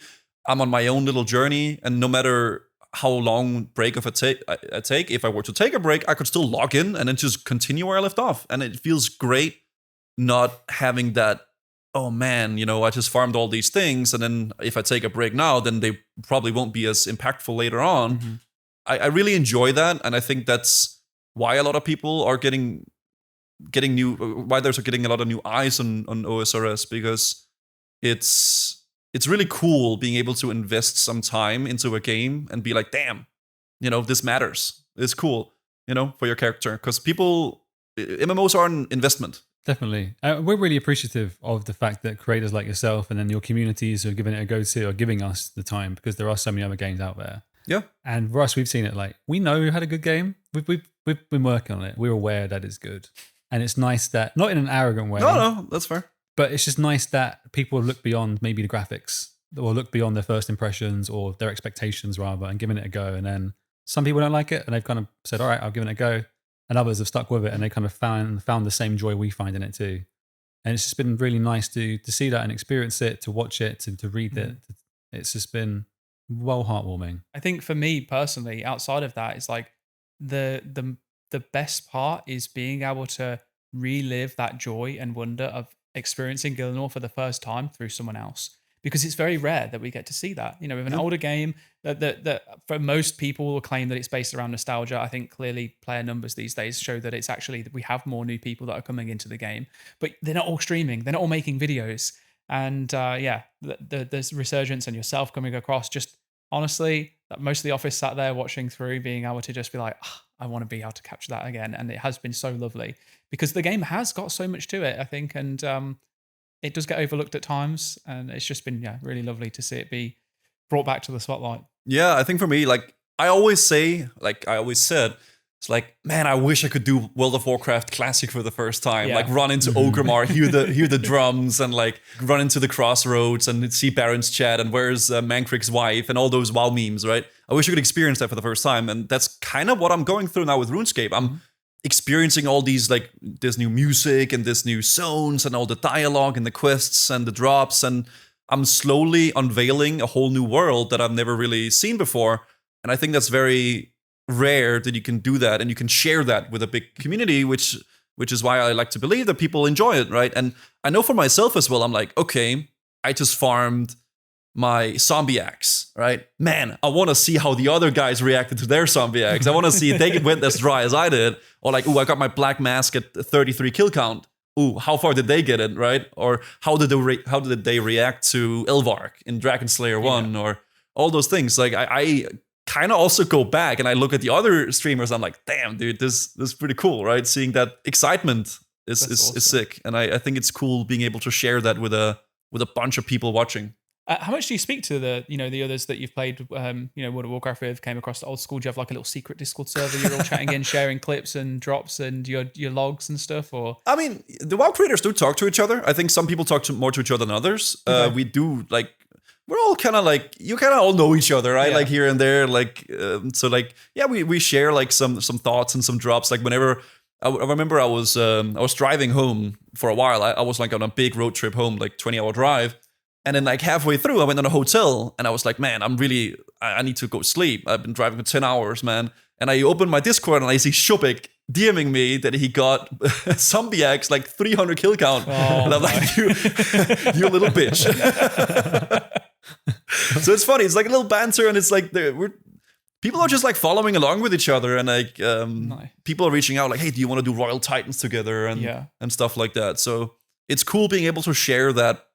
I'm on my own little journey, and no matter how long break I take, if I were to take a break, I could still log in and then just continue where I left off. And it feels great not having that, oh man, I just farmed all these things, and then if I take a break now, then they probably won't be as impactful later on. Mm-hmm. I really enjoy that, and I think that's why a lot of people are getting why there's getting a lot of new eyes on OSRS, because it's really cool being able to invest some time into a game and be like, damn, this matters. It's cool, for your character, because MMOs are an investment. Definitely. We're really appreciative of the fact that creators like yourself and then your communities who are giving it a go-to are giving us the time, because there are so many other games out there. Yeah. And for us, we've seen it. Like, we know we had a good game. We've been working on it. We're aware that it's good. And it's nice that, not in an arrogant way. No, that's fair. But it's just nice that people look beyond maybe the graphics, or look beyond their first impressions or their expectations rather, and giving it a go. And then some people don't like it and they've kind of said, all right, I'll give it a go. And others have stuck with it and they kind of found the same joy we find in it too. And it's just been really nice to see that and experience it, to watch it, to read it. It's just been well heartwarming. I think for me personally, outside of that, it's like the best part is being able to relive that joy and wonder of experiencing Gillinor for the first time through someone else, because it's very rare that we get to see that. With an older game that for most people will claim that it's based around nostalgia. I think clearly player numbers these days show that it's actually that we have more new people that are coming into the game, but they're not all streaming, they're not all making videos. And the resurgence and yourself coming across, just honestly, most of the office sat there watching through, being able to just be like, I want to be able to capture that again. And it has been so lovely, because the game has got so much to it, I think. And it does get overlooked at times. And it's just been really lovely to see it be brought back to the spotlight. Yeah, I think for me, I always said, it's like, man, I wish I could do World of Warcraft Classic for the first time. Like run into Orgrimmar, hear the drums, and like run into the crossroads and see Baron's chat and where's Mankrik's wife and all those WoW memes, right? I wish I could experience that for the first time. And that's kind of what I'm going through now with RuneScape. I'm experiencing all these, like, this new music and this new zones and all the dialogue and the quests and the drops. And I'm slowly unveiling a whole new world that I've never really seen before. And I think that's very rare that you can do that and you can share that with a big community, which is why I like to believe that people enjoy it, right? And I know for myself as well, I'm like, okay, I just farmed my zombie axe, right? Man, I want to see how the other guys reacted to their zombie axe. I want to see if they went as dry as I did. Or like, I got my black mask at 33 kill count. How far did they get it, right? Or how did they react to Elvark in Dragon Slayer 1 or all those things? Like, I kind of also go back and I look at the other streamers. I'm like, damn, dude, this is pretty cool, right? Seeing that excitement is sick, and I think it's cool being able to share that with a bunch of people watching. How much do you speak to the others that you've played, World of Warcraft with, came across the old school? Do you have like a little secret Discord server you're all chatting in, sharing clips and drops and your logs and stuff? Or I mean, the WoW creators do talk to each other. I think some people talk more to each other than others. Okay. We do like, we're all kind of like, you kind of all know each other, right? Yeah. Like here and there, like so like we share like some thoughts and some drops. Like whenever I remember I was driving home for a while. I was like on a big road trip home, like 20-hour drive. And then like halfway through, I went on a hotel and I was like, man, I need to go sleep. I've been driving for 10 hours, man. And I opened my Discord and I see Shubik DMing me that he got Zombie Axe like 300 kill count. And I'm like, you little bitch. So it's funny. It's like a little banter and it's like people are just like following along with each other and like nice. People are reaching out like, hey, do you want to do Royal Titans together and stuff like that. So it's cool being able to share that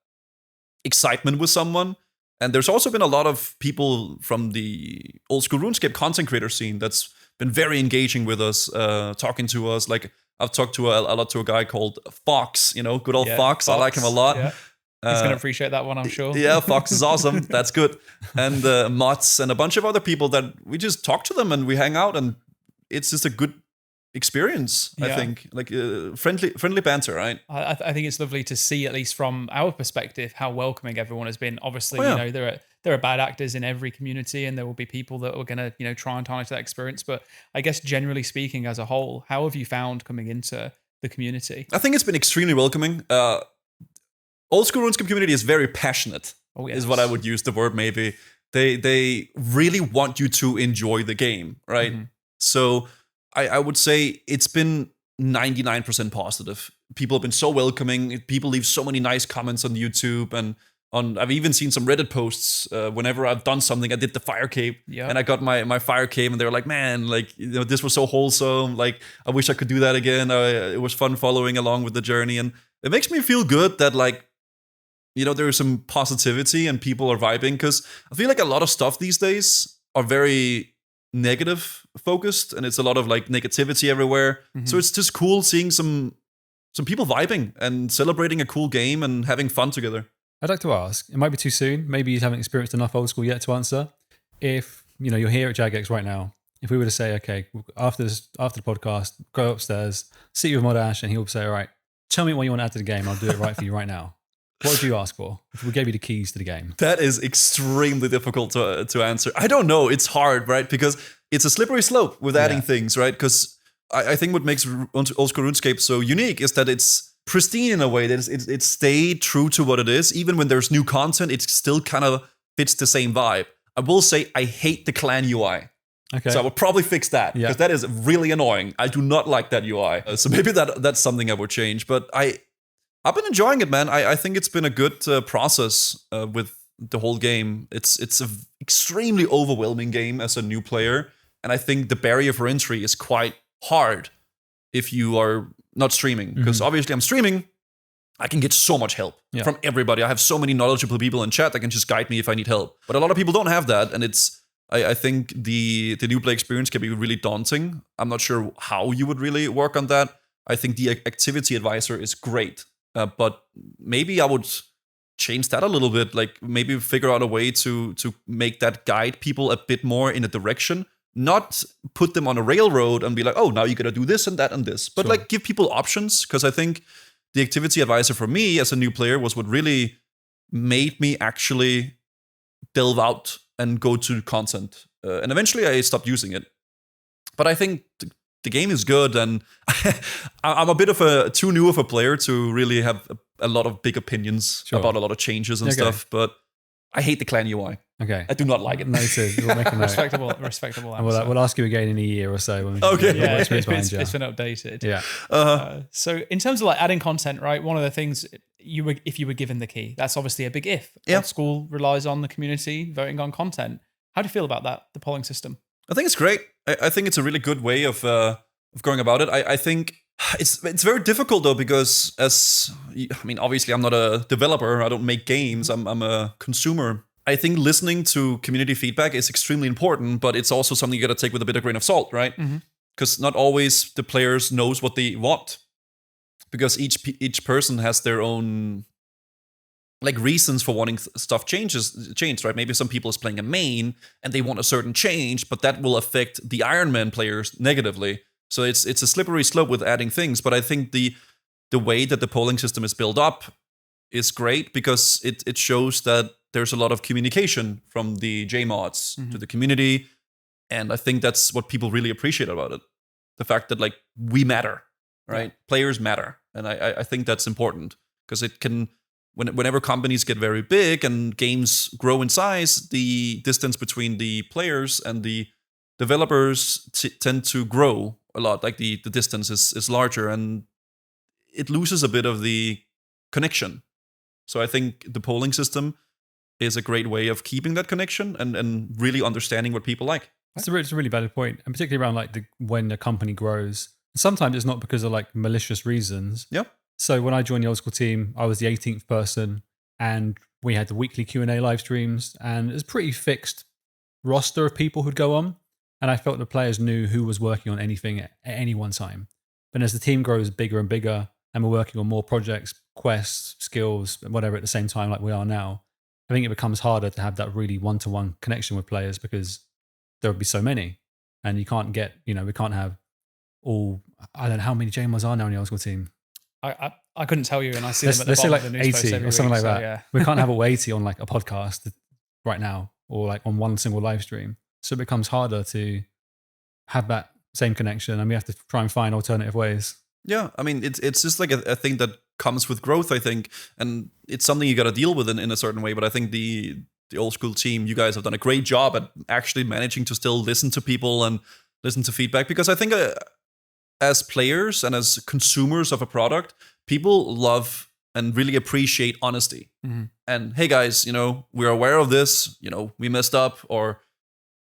excitement with someone. And there's also been a lot of people from the old school RuneScape content creator scene that's been very engaging with us, talking to us. Like I've talked to a lot to a guy called Fox, good old Fox. I like him a lot. Yeah. He's going to appreciate that one, I'm sure. Yeah, Fox is awesome. That's good. And Mots and a bunch of other people that we just talk to them and we hang out and it's just a good experience, I think. Like friendly banter, right? I think it's lovely to see, at least from our perspective, how welcoming everyone has been. Obviously, there are bad actors in every community and there will be people that are going to, try and tarnish that experience. But I guess generally speaking as a whole, how have you found coming into the community? I think it's been extremely welcoming. Old school RuneScape community is very passionate, is what I would use the word maybe. They really want you to enjoy the game, right? Mm-hmm. So I would say it's been 99% positive. People have been so welcoming. People leave so many nice comments on YouTube and I've even seen some Reddit posts whenever I've done something. I did the fire cape and I got my fire cape and they were like, man, like, this was so wholesome. Like, I wish I could do that again. It was fun following along with the journey. And it makes me feel good that like, there is some positivity and people are vibing, because I feel like a lot of stuff these days are very negative focused and it's a lot of like negativity everywhere. Mm-hmm. So it's just cool seeing some people vibing and celebrating a cool game and having fun together. I'd like to ask, it might be too soon, maybe you haven't experienced enough old school yet to answer. If you're here at Jagex right now, if we were to say, okay, after the podcast, go upstairs, sit with Modash and he'll say, all right, tell me what you want to add to the game, I'll do it right for you right now. What would you ask for if we gave you the keys to the game? That is extremely difficult to answer. I don't know. It's hard, right? Because it's a slippery slope with adding things, right? Because I think what makes old school RuneScape so unique is that it's pristine in a way. That it's stayed true to what it is. Even when there's new content, it still kind of fits the same vibe. I will say I hate the clan UI. Okay. So I would probably fix that because that is really annoying. I do not like that UI. So maybe that's something I would change. But I've been enjoying it, man. I think it's been a good process with the whole game. It's an extremely overwhelming game as a new player. And I think the barrier for entry is quite hard if you are not streaming. Because obviously I'm streaming, I can get so much help from everybody. I have so many knowledgeable people in chat that can just guide me if I need help. But a lot of people don't have that. And I think the new play experience can be really daunting. I'm not sure how you would really work on that. I think the activity advisor is great. But maybe I would change that a little bit. Like maybe figure out a way to make that guide people a bit more in a direction. Not put them on a railroad and be like, oh, now you got to do this and that and this. But like give people options. Because I think the activity advisor for me as a new player was what really made me actually delve out and go to content. And eventually I stopped using it. But I think the game is good, and I'm a bit of too new of a player to really have a lot of big opinions about a lot of changes and stuff. But I hate the clan UI. Okay, I do not like it. Noted. We'll make a note. Respectable answer. We'll ask you again in a year or so. When it's been updated. Yeah. So in terms of like adding content, right? One of the things if you were given the key, that's obviously a big if. Yeah. Old school relies on the community voting on content. How do you feel about that? The polling system. I think it's great. I think it's a really good way of going about it. I think it's very difficult though, because obviously I'm not a developer. I don't make games. I'm a consumer I think listening to community feedback is extremely important, but it's also something you got to take with a bit of grain of salt, right? Because not always the players knows what they want, because each person has their own like reasons for wanting stuff changed, right? Maybe some people is playing a main and they want a certain change, but that will affect the Iron Man players negatively. So it's a slippery slope with adding things. But I think the way that the polling system is built up is great, because it shows that there's a lot of communication from the JMods to the community. And I think that's what people really appreciate about it. The fact that like we matter, right? Yeah. Players matter. And I think that's important, because it can, whenever companies get very big and games grow in size, the distance between the players and the developers tend to grow a lot. Like the distance is larger, and it loses a bit of the connection. So I think the polling system is a great way of keeping that connection and really understanding what people like. It's a really valid point, and particularly around like when a company grows. Sometimes it's not because of like malicious reasons. Yeah. So when I joined the old school team, I was the 18th person, and we had the weekly Q&A live streams, and it was a pretty fixed roster of people who'd go on. And I felt the players knew who was working on anything at any one time. But as the team grows bigger and bigger, and we're working on more projects, quests, skills, whatever at the same time like we are now, I think it becomes harder to have that really one-to-one connection with players, because there would be so many. And you can't get, we can't have all, I don't know how many JMOs are now in the old school team. I couldn't tell you, and I see them at the let's say bottom like of the news 80 or something week, like that. Yeah. We can't have all 80 on like a podcast right now, or like on one single live stream. So it becomes harder to have that same connection, and we have to try and find alternative ways. Yeah, I mean, it's just like a thing that comes with growth, I think, and it's something you got to deal with in a certain way. But I think the old school team, you guys have done a great job at actually managing to still listen to people and listen to feedback, because I think as players and as consumers of a product, people love and really appreciate honesty. And hey guys, we're aware of this, we messed up, or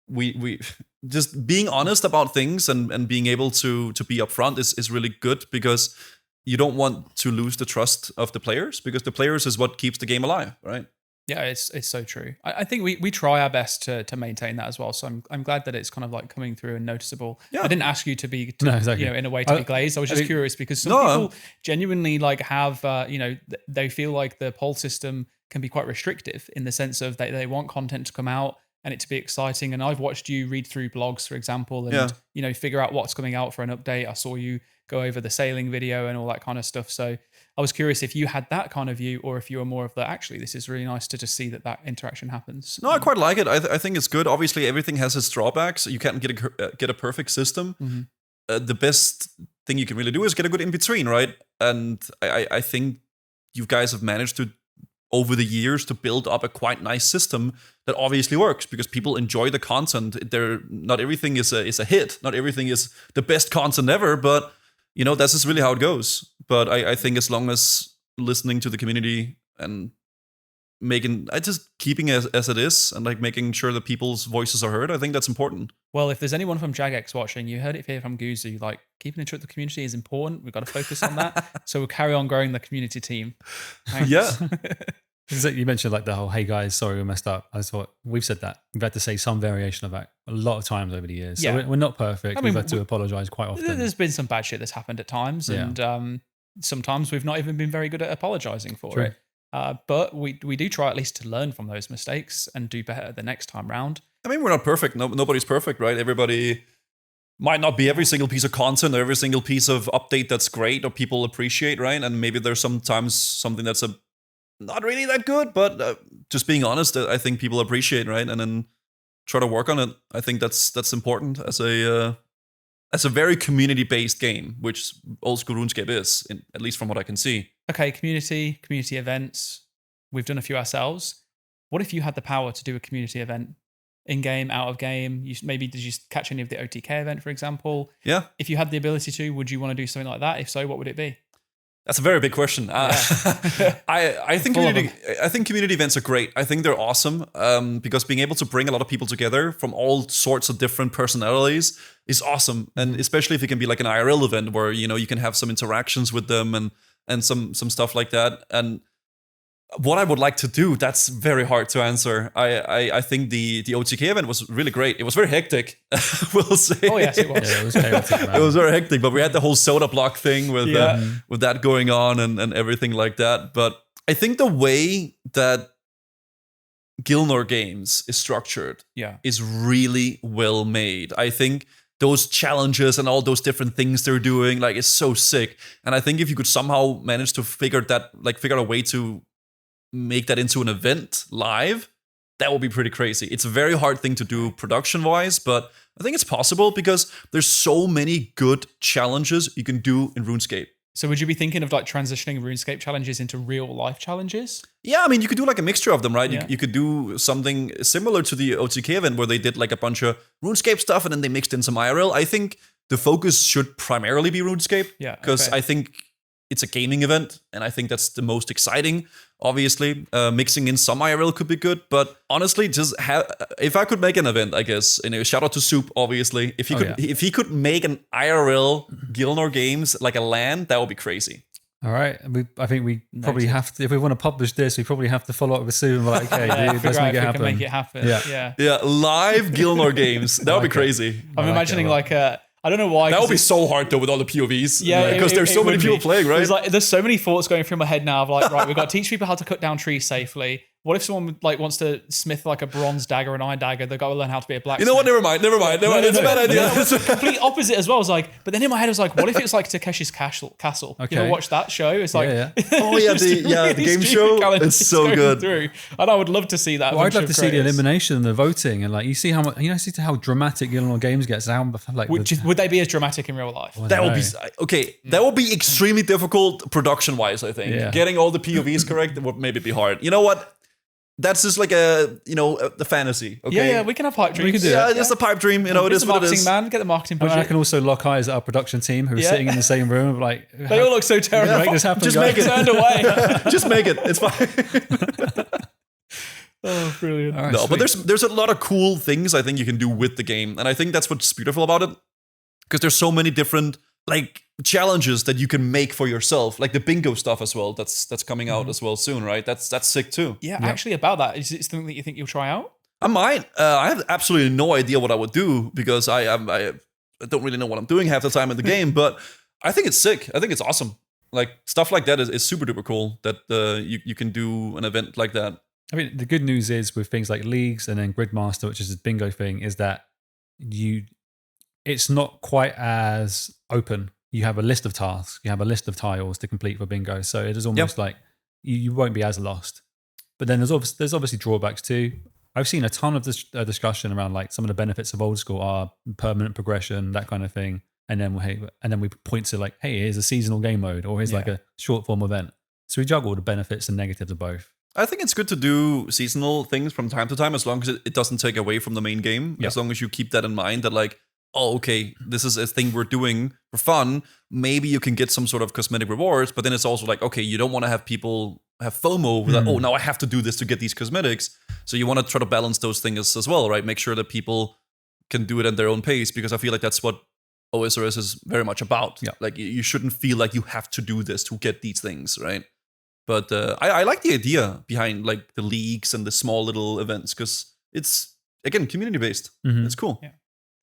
we just being honest about things and being able to be upfront is really good, because you don't want to lose the trust of the players, because the players is what keeps the game alive, right? Yeah, it's so true. I think we try our best to maintain that as well. So I'm glad that it's kind of like coming through and noticeable. Yeah. I didn't ask you to be, no, exactly. In a way to be glazed. I was just curious, because some people genuinely like have, they feel like the poll system can be quite restrictive in the sense of they want content to come out and it to be exciting. And I've watched you read through blogs, for example, and figure out what's coming out for an update. I saw you go over the sailing video and all that kind of stuff. So I was curious if you had that kind of view, or if you were more of the, actually, this is really nice to just see that interaction happens. No, I quite like it. I think it's good. Obviously, everything has its drawbacks. You can't get a perfect system. The best thing you can really do is get a good in-between, right? And I think you guys have managed to, over the years, to build up a quite nice system that obviously works, because people enjoy the content. Not everything is a hit. Not everything is the best content ever, but that's just really how it goes. But I think as long as listening to the community and just keeping it as it is, and like making sure that people's voices are heard, I think that's important. Well, if there's anyone from Jagex watching, you heard it here from Guzu, like keeping in touch with the community is important. We've got to focus on that. So we'll carry on growing the community team. Thanks. Yeah. You mentioned like the whole, hey guys, sorry we messed up. I thought we've said that. We've had to say some variation of that a lot of times over the years. So we're not perfect. We've had to apologize quite often. There's been some bad shit that's happened at times. And sometimes we've not even been very good at apologizing for it. But we do try at least to learn from those mistakes and do better the next time round. I mean, we're not perfect. Nobody's perfect, right? Everybody might not be every single piece of content or every single piece of update that's great or people appreciate, right? And maybe there's sometimes something that's not really that good, but just being honest, I think people appreciate, right? And then try to work on it. I think that's important as a very community-based game, which old school RuneScape is, at least from what I can see. Okay, community events. We've done a few ourselves. What if you had the power to do a community event? In-game, out of game? Did you catch any of the OTK event, for example? Yeah. If you had the ability to, would you want to do something like that? If so, what would it be? That's a very big question. I think community events are great. I think they're awesome because being able to bring a lot of people together from all sorts of different personalities is awesome. And especially if it can be like an IRL event where you can have some interactions with them and some stuff like that. And what I would like to do, that's very hard to answer. I think the OTK event was really great. It was very hectic, we'll say. Oh yes, it was. Yeah, it was chaotic, man. It was very hectic, but we had the whole soda block thing with that going on and everything like that. But I think the way that Gilnor Games is structured is really well made. I think those challenges and all those different things they're doing, like, is so sick. And I think if you could somehow manage to figure out a way to make that into an event live, that would be pretty crazy. It's a very hard thing to do production-wise, but I think it's possible because there's so many good challenges you can do in RuneScape. So would you be thinking of like transitioning RuneScape challenges into real life challenges? Yeah, I mean, you could do like a mixture of them, right? Yeah. You could do something similar to the OTK event where they did like a bunch of RuneScape stuff and then they mixed in some IRL. I think the focus should primarily be RuneScape. Yeah. Because I think it's a gaming event and I think that's the most exciting. Obviously, mixing in some IRL could be good, but honestly, if I could make an event, I guess, and shout out to Soup, obviously, if he could make an IRL Gilnor Games like a LAN, that would be crazy. All right, I think we probably have to, if we want to publish this, we probably have to follow up with Sue and be like, okay, dude, let's make it happen. Make it happen. Yeah, live Gilnor Games. That would be crazy. I'm imagining like a. I don't know why. That would be so hard though with all the POVs. Yeah, because there's so many people playing, right? There's so many thoughts going through my head now of like, right, we've got to teach people how to cut down trees safely. What if someone like wants to smith like a bronze dagger, an iron dagger? They've got to learn how to be a blacksmith. You know what? Never mind. It's a bad idea. It's the complete opposite as well. I was like, but then in my head I was like, what if it was like Takeshi's Castle? Okay. You know, watch that show. It's like, oh yeah, the game show. It's so good. Through. And I would love to see that. Well, I'd love to see the elimination and the voting, and like you see how much, see how dramatic Gilnor Games gets. How like would they be as dramatic in real life? Well, that would be okay. That would be extremely difficult production wise. I think getting all the POVs correct would maybe be hard. You know what? That's just like the fantasy. Okay? Yeah, we can have pipe dreams. We can do that. Just a pipe dream. You know, it is what it is. Man, get the marketing budget. I can also lock eyes at our production team who are sitting in the same room. Like they all look so terrible. Make this happen. Just make it. Turned away. Just make it. It's fine. Oh, brilliant. Right, no, but there's a lot of cool things I think you can do with the game, and I think that's what's beautiful about it, because there's so many different like challenges that you can make for yourself, like the bingo stuff as well. That's coming out as well soon, right? That's sick too. Yeah, actually, about that, is it something that you think you'll try out? I might. I have absolutely no idea what I would do because I don't really know what I'm doing half the time in the game. But I think it's sick. I think it's awesome. Like stuff like that is super duper cool. That you can do an event like that. I mean, the good news is with things like leagues and then Gridmaster, which is a bingo thing, is that it's not quite as open. You have a list of tasks, you have a list of tiles to complete for bingo. So it is almost like you won't be as lost. But then there's obviously drawbacks too. I've seen a ton of discussion around like some of the benefits of old school are permanent progression, that kind of thing. And then we point to like, hey, here's a seasonal game mode, or here's like a short form event. So we juggle the benefits and negatives of both. I think it's good to do seasonal things from time to time, as long as it doesn't take away from the main game. As long as you keep that in mind, that like, oh, okay, this is a thing we're doing for fun. Maybe you can get some sort of cosmetic rewards, but then it's also like, okay, you don't want to have people have FOMO with that, oh, now I have to do this to get these cosmetics. So you want to try to balance those things as well, right? Make sure that people can do it at their own pace, because I feel like that's what OSRS is very much about. Yeah. Like you shouldn't feel like you have to do this to get these things, right? But I like the idea behind like the leagues and the small little events, because it's, again, community-based. It's cool.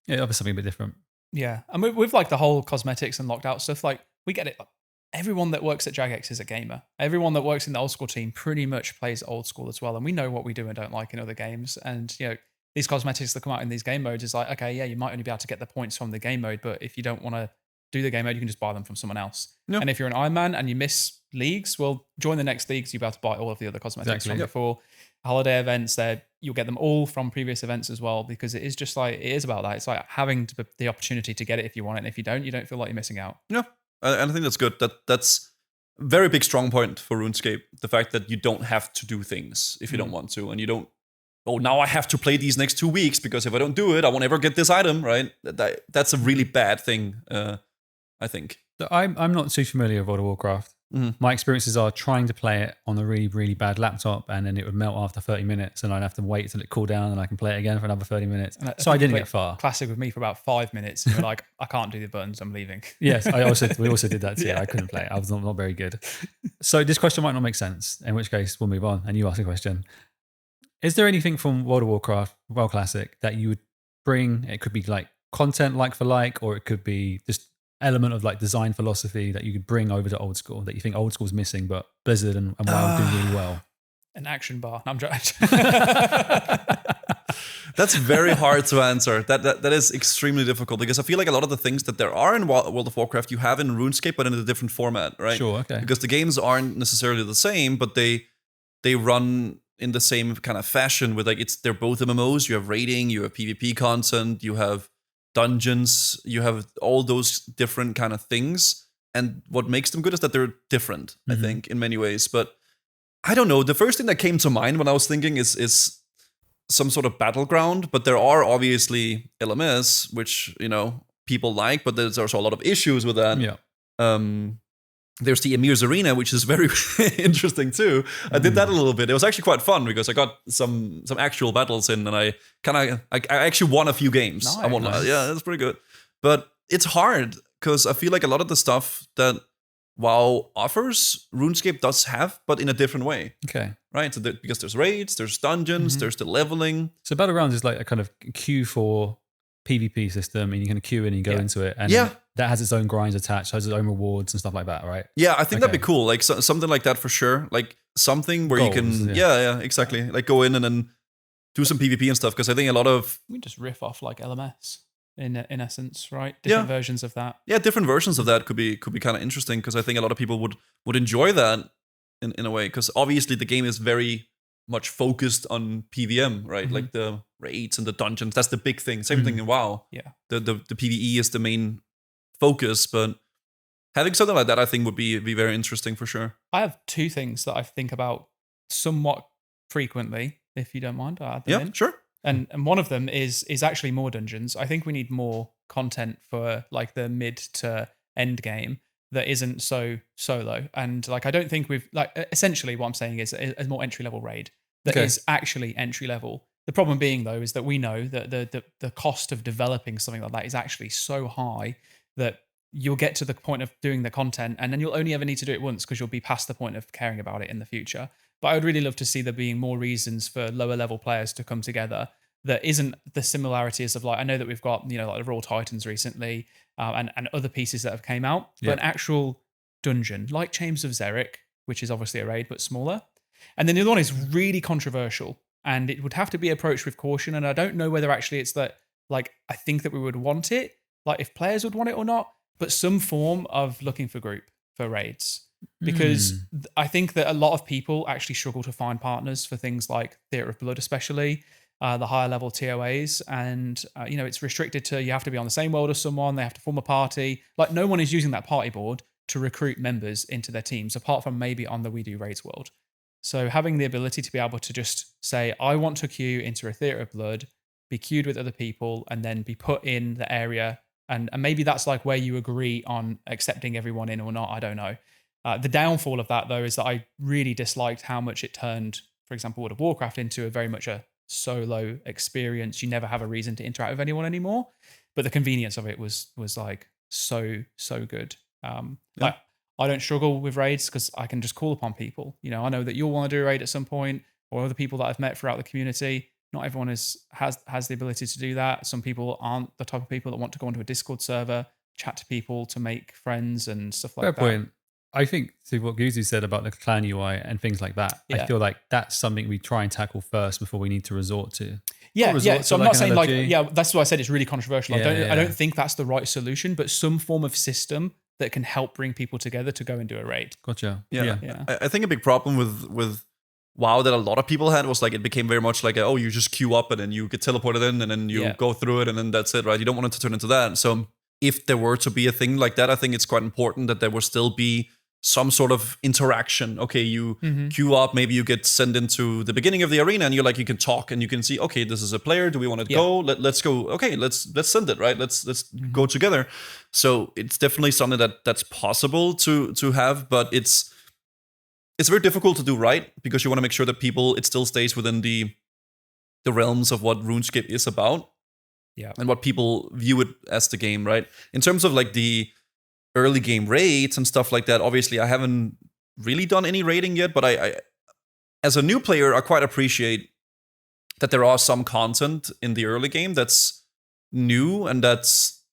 Yeah, obviously something a bit different. Yeah, and with like the whole cosmetics and locked out stuff, like we get it. Everyone that works at Jagex is a gamer. Everyone that works in the old school team pretty much plays old school as well, and we know what we do and don't like in other games. And these cosmetics that come out in these game modes is like, okay, yeah, you might only be able to get the points from the game mode, but if you don't want to do the game mode, you can just buy them from someone else. Yep. And if you're an Iron Man and you miss leagues, well, join the next league, so you'll be able to buy all of the other cosmetics from before. Holiday events, you'll get them all from previous events as well, because it is just like, it is about that. It's like having the opportunity to get it if you want it, and if you don't feel like you're missing out. Yeah, and I think that's good. That's a very big strong point for RuneScape, the fact that you don't have to do things if you don't want to, and you don't, oh, now I have to play these next 2 weeks, because if I don't do it, I won't ever get this item, right? That's a really bad thing, I think. I'm not too familiar with World of Warcraft. My experiences are trying to play it on a really, really bad laptop, and then it would melt after 30 minutes, and I'd have to wait till it cooled down, and I can play it again for another 30 minutes. So I didn't get far. Classic with me for about 5 minutes, and you're like, I can't do the buttons, I'm leaving. Yes, we also did that too. Yeah. I couldn't play it. I was not very good. So this question might not make sense, in which case we'll move on, and you ask a question. Is there anything from World of Warcraft, WoW Classic, that you would bring? It could be like content like for like, or it could be just element of like design philosophy that you could bring over to old school that you think old school's missing, but Blizzard and WoW do really well. An action bar. I'm joking. That's very hard to answer. That is extremely difficult because I feel like a lot of the things that there are in World of Warcraft you have in RuneScape, but in a different format, right? Sure, okay. Because the games aren't necessarily the same, but they run in the same kind of fashion with like they're both MMOs. You have raiding, you have PvP content, you have dungeons, you have all those different kind of things. And what makes them good is that they're different, I think, in many ways. But I don't know. The first thing that came to mind when I was thinking is some sort of battleground. But there are obviously LMS, which, people like, but there's also a lot of issues with that. Yeah. There's the Emir's Arena, which is very interesting too. I did that a little bit. It was actually quite fun because I got some actual battles in, and I actually won a few games. Nice. I won, yeah, that's pretty good. But it's hard because I feel like a lot of the stuff that WoW offers, RuneScape does have, but in a different way. Okay. Right? So because there's raids, there's dungeons, there's the leveling. So Battlegrounds is like a kind of Q4 PvP system, and you can queue in and you go into it, and that has its own grinds attached, has its own rewards and stuff like that, right? Yeah, I think that'd be cool. Like something like that for sure. Like something where Goals, you can, yeah, exactly. Like go in and then do some PvP and stuff. Because I think a lot of we just riff off like LMS in essence, right? Different versions of that. Yeah, different versions of that could be kind of interesting because I think a lot of people would enjoy that in a way. Because obviously the game is very much focused on PVM, right? Like the raids and the dungeons. That's the big thing. Same thing in WoW. Yeah. The PvE is the main focus, but having something like that I think would be very interesting for sure. I have two things that I think about somewhat frequently, if you don't mind. I'll add them in. Sure. And one of them is actually more dungeons. I think we need more content for like the mid to end game that isn't so solo. And like I don't think we've like essentially what I'm saying is a more entry level raid that is actually entry level. The problem being though is that we know that the cost of developing something like that is actually so high that you'll get to the point of doing the content and then you'll only ever need to do it once because you'll be past the point of caring about it in the future. But I would really love to see there being more reasons for lower level players to come together that isn't the similarities of like, I know that we've got, like the Raw Titans recently and other pieces that have came out, but an actual dungeon like Chambers of Xeric, which is obviously a raid, but smaller. And then the other one is really controversial and it would have to be approached with caution. And I don't know whether actually it's that, like, I think that we would want it, like if players would want it or not, but some form of looking for group for raids. Because I think that a lot of people actually struggle to find partners for things like Theatre of Blood, especially the higher level TOAs. And, it's restricted to you have to be on the same world as someone. They have to form a party. Like no one is using that party board to recruit members into their teams, apart from maybe on the We Do Raids world. So having the ability to be able to just say, I want to queue into a Theatre of Blood, be queued with other people, and then be put in the area. And maybe that's like where you agree on accepting everyone in or not. I don't know. The downfall of that, though, is that I really disliked how much it turned, for example, World of Warcraft into a very much a solo experience. You never have a reason to interact with anyone anymore. But the convenience of it was like so good. I don't struggle with raids because I can just call upon people. I know that you'll want to do a raid at some point, or other people that I've met throughout the community. Not everyone has the ability to do that. Some people aren't the type of people that want to go onto a Discord server, chat to people, to make friends and stuff like that. Fair point. I think to what Guzu said about the clan UI and things like that, I feel like that's something we try and tackle first before we need to resort to. So I'm not saying that's why I said it's really controversial. I don't think that's the right solution, but some form of system that can help bring people together to go and do a raid. Gotcha. Yeah. I think a big problem with WoW that a lot of people had was like it became very much like you just queue up and then you get teleported in and then you go through it and then that's it, right? You don't want it to turn into that. So if there were to be a thing like that, I think it's quite important that there will still be some sort of interaction. Okay, you queue up, maybe you get sent into the beginning of the arena, and you can talk and you can see, okay, this is a player. Do we want to go? Let's go. Okay, let's send it. Right. Let's go together. So it's definitely something that's possible to have, but it's very difficult to do right, because you want to make sure that it still stays within the realms of what RuneScape is about. Yeah. And what people view it as the game, right? In terms of like the early game raids and stuff like that, obviously I haven't really done any raiding yet, but I as a new player, I quite appreciate that there are some content in the early game that's new and that's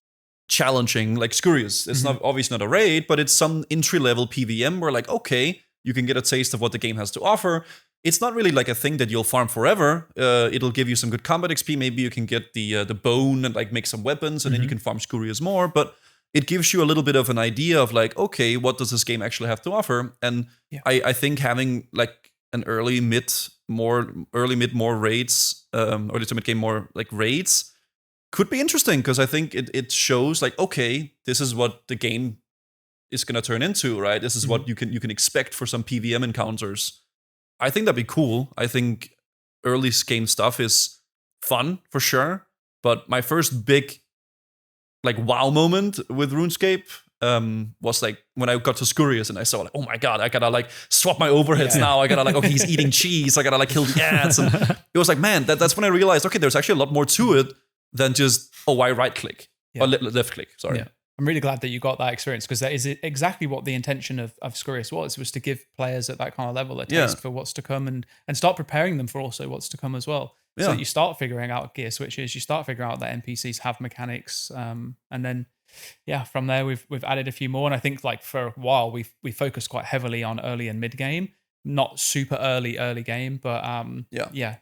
challenging, like Scurious. It's not obviously not a raid, but it's some entry-level PVM where like, okay, you can get a taste of what the game has to offer. It's not really like a thing that you'll farm forever. It'll give you some good combat XP. Maybe you can get the bone and like make some weapons, and then you can farm Scurious more. But it gives you a little bit of an idea of like, okay, what does this game actually have to offer? And I think having like an early mid more raids, early to mid game more like raids could be interesting, because I think it shows like, okay, this is what the game is gonna turn into, right? This is what you can expect for some PVM encounters. I think that'd be cool. I think early game stuff is fun for sure. But my first big like wow moment with RuneScape was like when I got to Scurious and I saw like, oh my god, I gotta like swap my overheads now. I gotta like, okay, he's eating cheese. I gotta like kill the ants. And it was like, man, that's when I realized, okay, there's actually a lot more to it than just, oh, I right click or left click. Sorry. Yeah. I'm really glad that you got that experience, because that is exactly what the intention of Scurious was to give players at that kind of level a taste for what's to come and start preparing them for also what's to come as well. So that you start figuring out gear switches, you start figuring out that NPCs have mechanics, and then from there we've added a few more. And I think like for a while we focused quite heavily on early and mid game, not super early game, but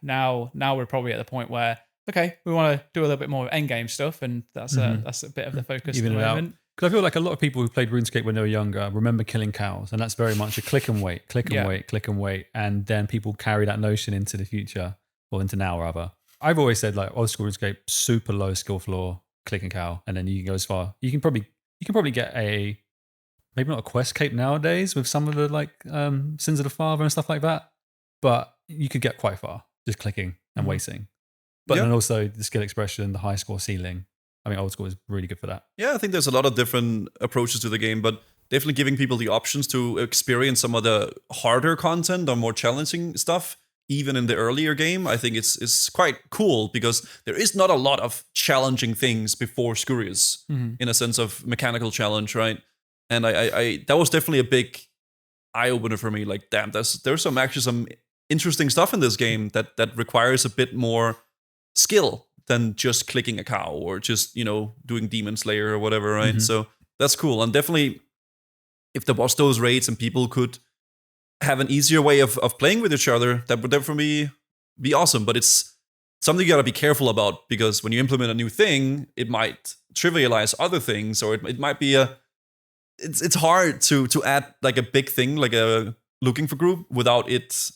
now we're probably at the point where, okay, we want to do a little bit more end game stuff, and that's a bit of the focus at the moment. Because I feel like a lot of people who played RuneScape when they were younger remember killing cows, and that's very much a click and wait, and then people carry that notion into the future, or into now rather. I've always said like old school RuneScape, super low skill floor, click and cow, and then you can go as far. You can probably get a, maybe not a quest cape nowadays with some of the like Sins of the Father and stuff like that, but you could get quite far just clicking and waiting. But then also the skill expression, the high score ceiling. I mean, old school is really good for that. Yeah, I think there's a lot of different approaches to the game, but definitely giving people the options to experience some of the harder content or more challenging stuff, even in the earlier game, I think it's quite cool, because there is not a lot of challenging things before Scurious in a sense of mechanical challenge, right? And I that was definitely a big eye opener for me. Like, damn, there's some interesting stuff in this game that requires a bit more skill than just clicking a cow or just, doing Demon Slayer or whatever, right? So that's cool. And definitely, if there was those raids and people could have an easier way of playing with each other, that would definitely be awesome. But it's something you gotta be careful about, because when you implement a new thing, it might trivialize other things, or it might be it's hard to add like a big thing, like a looking for group, without it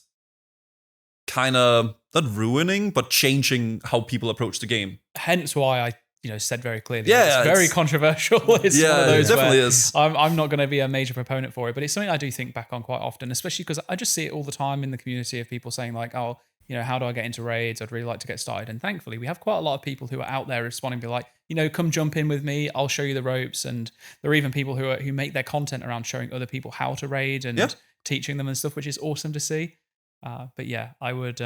kind of not ruining, but changing how people approach the game. Hence why I said very clearly, it's very controversial. It's one of those, it definitely is. I'm not going to be a major proponent for it, but it's something I do think back on quite often, especially because I just see it all the time in the community of people saying like, oh, how do I get into raids? I'd really like to get started. And thankfully, we have quite a lot of people who are out there responding, be like, come jump in with me. I'll show you the ropes. And there are even people who make their content around showing other people how to raid and teaching them and stuff, which is awesome to see. But yeah, I would,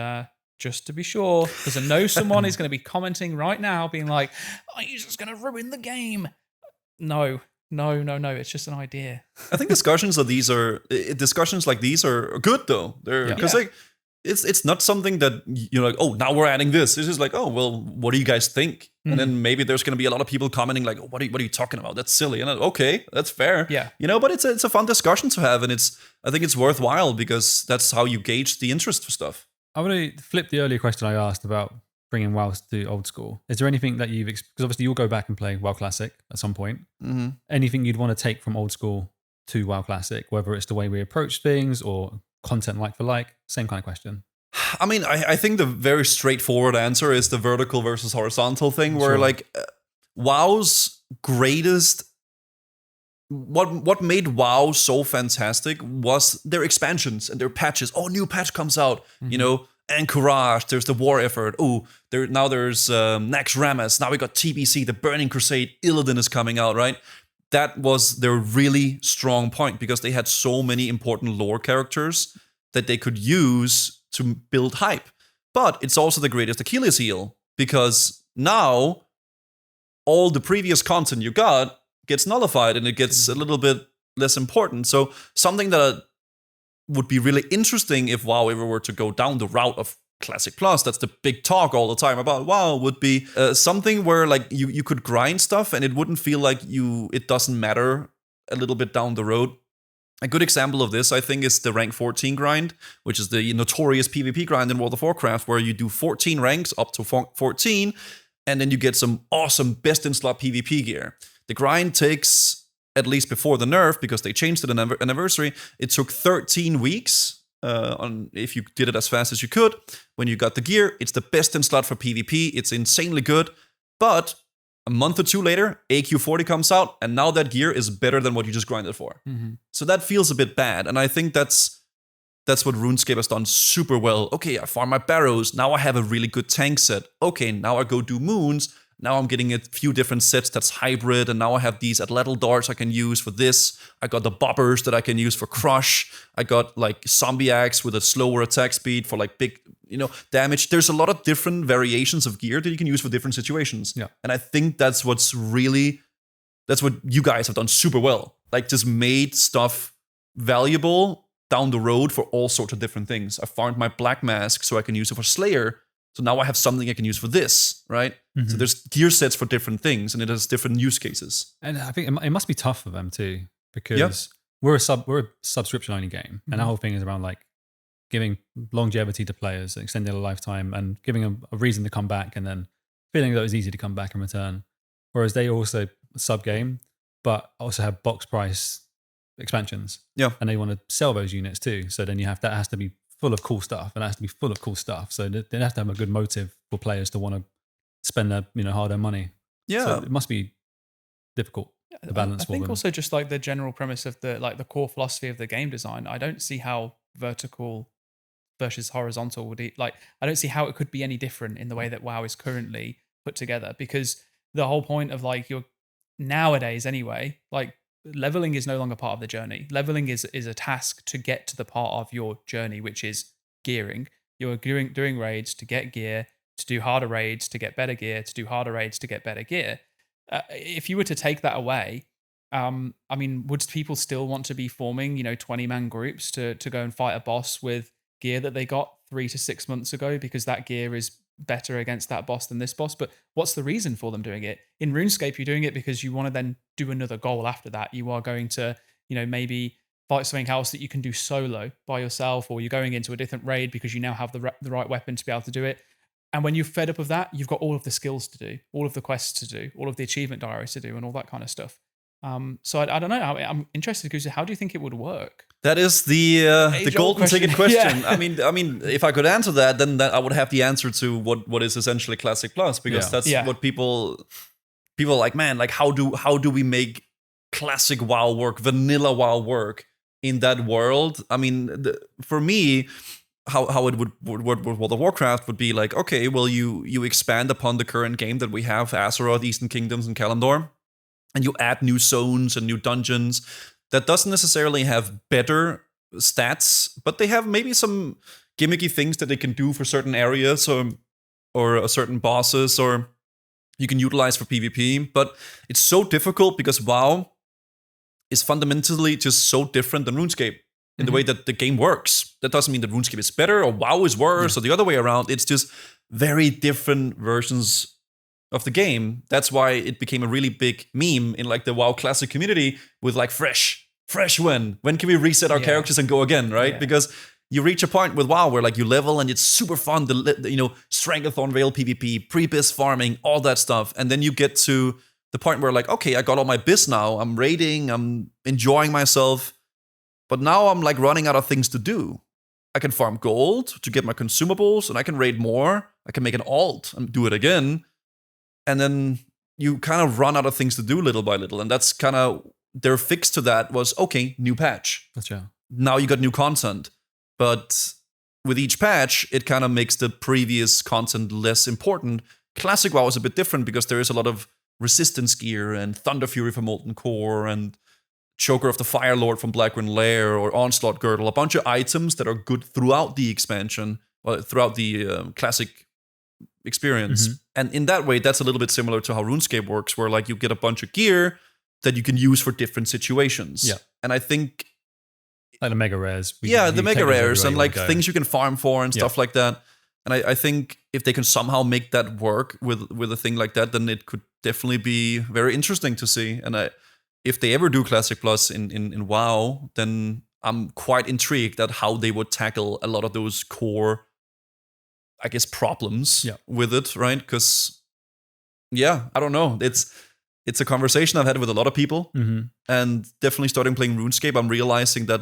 just to be sure, because I know someone is going to be commenting right now being like, oh, you're just going to ruin the game. No, it's just an idea. I think discussions like these are good though. Because like it's not something that you're like, oh, now we're adding this. It's just like, oh, well, what do you guys think? And then maybe there's going to be a lot of people commenting like, oh, what are you talking about? That's silly. And okay, that's fair. Yeah. But it's a fun discussion to have, and I think it's worthwhile, because that's how you gauge the interest for stuff. I want to flip the earlier question I asked about bringing WoW to old school. Is there anything that because obviously you'll go back and play WoW Classic at some point. Anything you'd want to take from old school to WoW Classic, whether it's the way we approach things or content like for like? Same kind of question. I mean, I think the very straightforward answer is the vertical versus horizontal thing, where like WoW's greatest what made WoW so fantastic was their expansions and their patches. Oh, new patch comes out, you know, Anchorage, there's the war effort. Oh, there's Nax Ramas. Now we got TBC, the Burning Crusade, Illidan is coming out, right? That was their really strong point because they had so many important lore characters that they could use to build hype. But it's also the greatest Achilles heel because now all the previous content you got gets nullified and it gets a little bit less important. So something that would be really interesting if WoW ever were to go down the route of Classic Plus, that's the big talk all the time about WoW, would be something where like you could grind stuff and it wouldn't feel like it doesn't matter a little bit down the road. A good example of this, I think, is the rank 14 grind, which is the notorious PvP grind in World of Warcraft, where you do 14 ranks up to 14, and then you get some awesome best-in-slot PvP gear. The grind takes, at least before the nerf, because they changed it an anniversary, it took 13 weeks if you did it as fast as you could. When you got the gear, it's the best-in-slot for PvP. It's insanely good, but a month or two later, AQ40 comes out, and now that gear is better than what you just grinded for. So that feels a bit bad, and I think that's what RuneScape has done super well. Okay, I farm my barrows, now I have a really good tank set. Okay, now I go do moons, now I'm getting a few different sets that's hybrid, and now I have these atlatl darts I can use for this. I got the boppers that I can use for crush. I got like zombie axe with a slower attack speed for like big, damage. There's a lot of different variations of gear that you can use for different situations. Yeah. And I think that's what you guys have done super well. Like just made stuff valuable down the road for all sorts of different things. I farmed my black mask so I can use it for Slayer. So now I have something I can use for this, right? So there's gear sets for different things, and it has different use cases. And I think it must be tough for them too, because we're a subscription only game, and our whole thing is around like giving longevity to players, extending their lifetime, and giving them a reason to come back, and then feeling that it was easy to come back and return. Whereas they also sub game, but also have box price expansions. Yeah, and they want to sell those units too. So then that has to be full of cool stuff, and it has to be full of cool stuff. So they have to have a good motive for players to want to spend their hard-earned money. Yeah, so it must be difficult to balance. I think also just like the general premise of the core philosophy of the game design. I don't see how vertical versus horizontal would I don't see how it could be any different in the way that WoW is currently put together, because the whole point of like your nowadays anyway, like leveling is no longer part of the journey. Leveling is a task to get to the part of your journey, which is gearing. You're doing raids to get gear, to do harder raids to get better gear, to do harder raids to get better gear. If you were to take that away, I mean, would people still want to be forming 20-man groups to go and fight a boss with gear that they got 3 to 6 months ago because that gear is better against that boss than this boss? But what's the reason for them doing it? In RuneScape, you're doing it because you want to then do another goal after that. You are going to, maybe fight something else that you can do solo by yourself, or you're going into a different raid because you now have the right weapon to be able to do it. And when you're fed up of that, you've got all of the skills to do, all of the quests to do, all of the achievement diaries to do, and all that kind of stuff. So I don't know. I'm interested, Guzu. How do you think it would work? That is the golden ticket question. Yeah. I mean, if I could answer that, then I would have the answer to what is essentially Classic Plus, because that's what people are like. Man, like how do we make classic WoW work, vanilla WoW work in that world? I mean, for me, how it would work with World of Warcraft would be like, okay, well, you expand upon the current game that we have, Azeroth, Eastern Kingdoms, and Kalimdor, and you add new zones and new dungeons that doesn't necessarily have better stats, but they have maybe some gimmicky things that they can do for certain areas or certain bosses, or you can utilize for PvP. But it's so difficult because WoW is fundamentally just so different than RuneScape in the way that the game works. That doesn't mean that RuneScape is better or WoW is worse or the other way around. It's just very different versions of the game. That's why it became a really big meme in like the WoW Classic community with like fresh when can we reset our characters and go again, right? Because you reach a point with WoW where like you level and it's super fun, Strength-a-thon Veil PvP, pre-biz farming, all that stuff. And then you get to the point where like, okay, I got all my biz now, I'm raiding, I'm enjoying myself, but now I'm like running out of things to do. I can farm gold to get my consumables, and I can raid more. I can make an alt and do it again. And then you kind of run out of things to do little by little. And that's kind of their fix to that was, okay, new patch. Gotcha. Now you got new content. But with each patch, it kind of makes the previous content less important. Classic WoW is a bit different because there is a lot of resistance gear and Thunder Fury from Molten Core and Choker of the Fire Lord from Blackwind Lair or Onslaught Girdle, a bunch of items that are good throughout the expansion, throughout the classic experience. And in that way, that's a little bit similar to how RuneScape works, where like you get a bunch of gear that you can use for different situations. Yeah. And I think like the mega rares. The mega rares and like things you can farm for and stuff like that. And I think if they can somehow make that work with a thing like that, then it could definitely be very interesting to see. And if they ever do Classic Plus in WoW, then I'm quite intrigued at how they would tackle a lot of those core, I guess, problems with it, right? Because, I don't know. It's a conversation I've had with a lot of people. And definitely starting playing RuneScape, I'm realizing that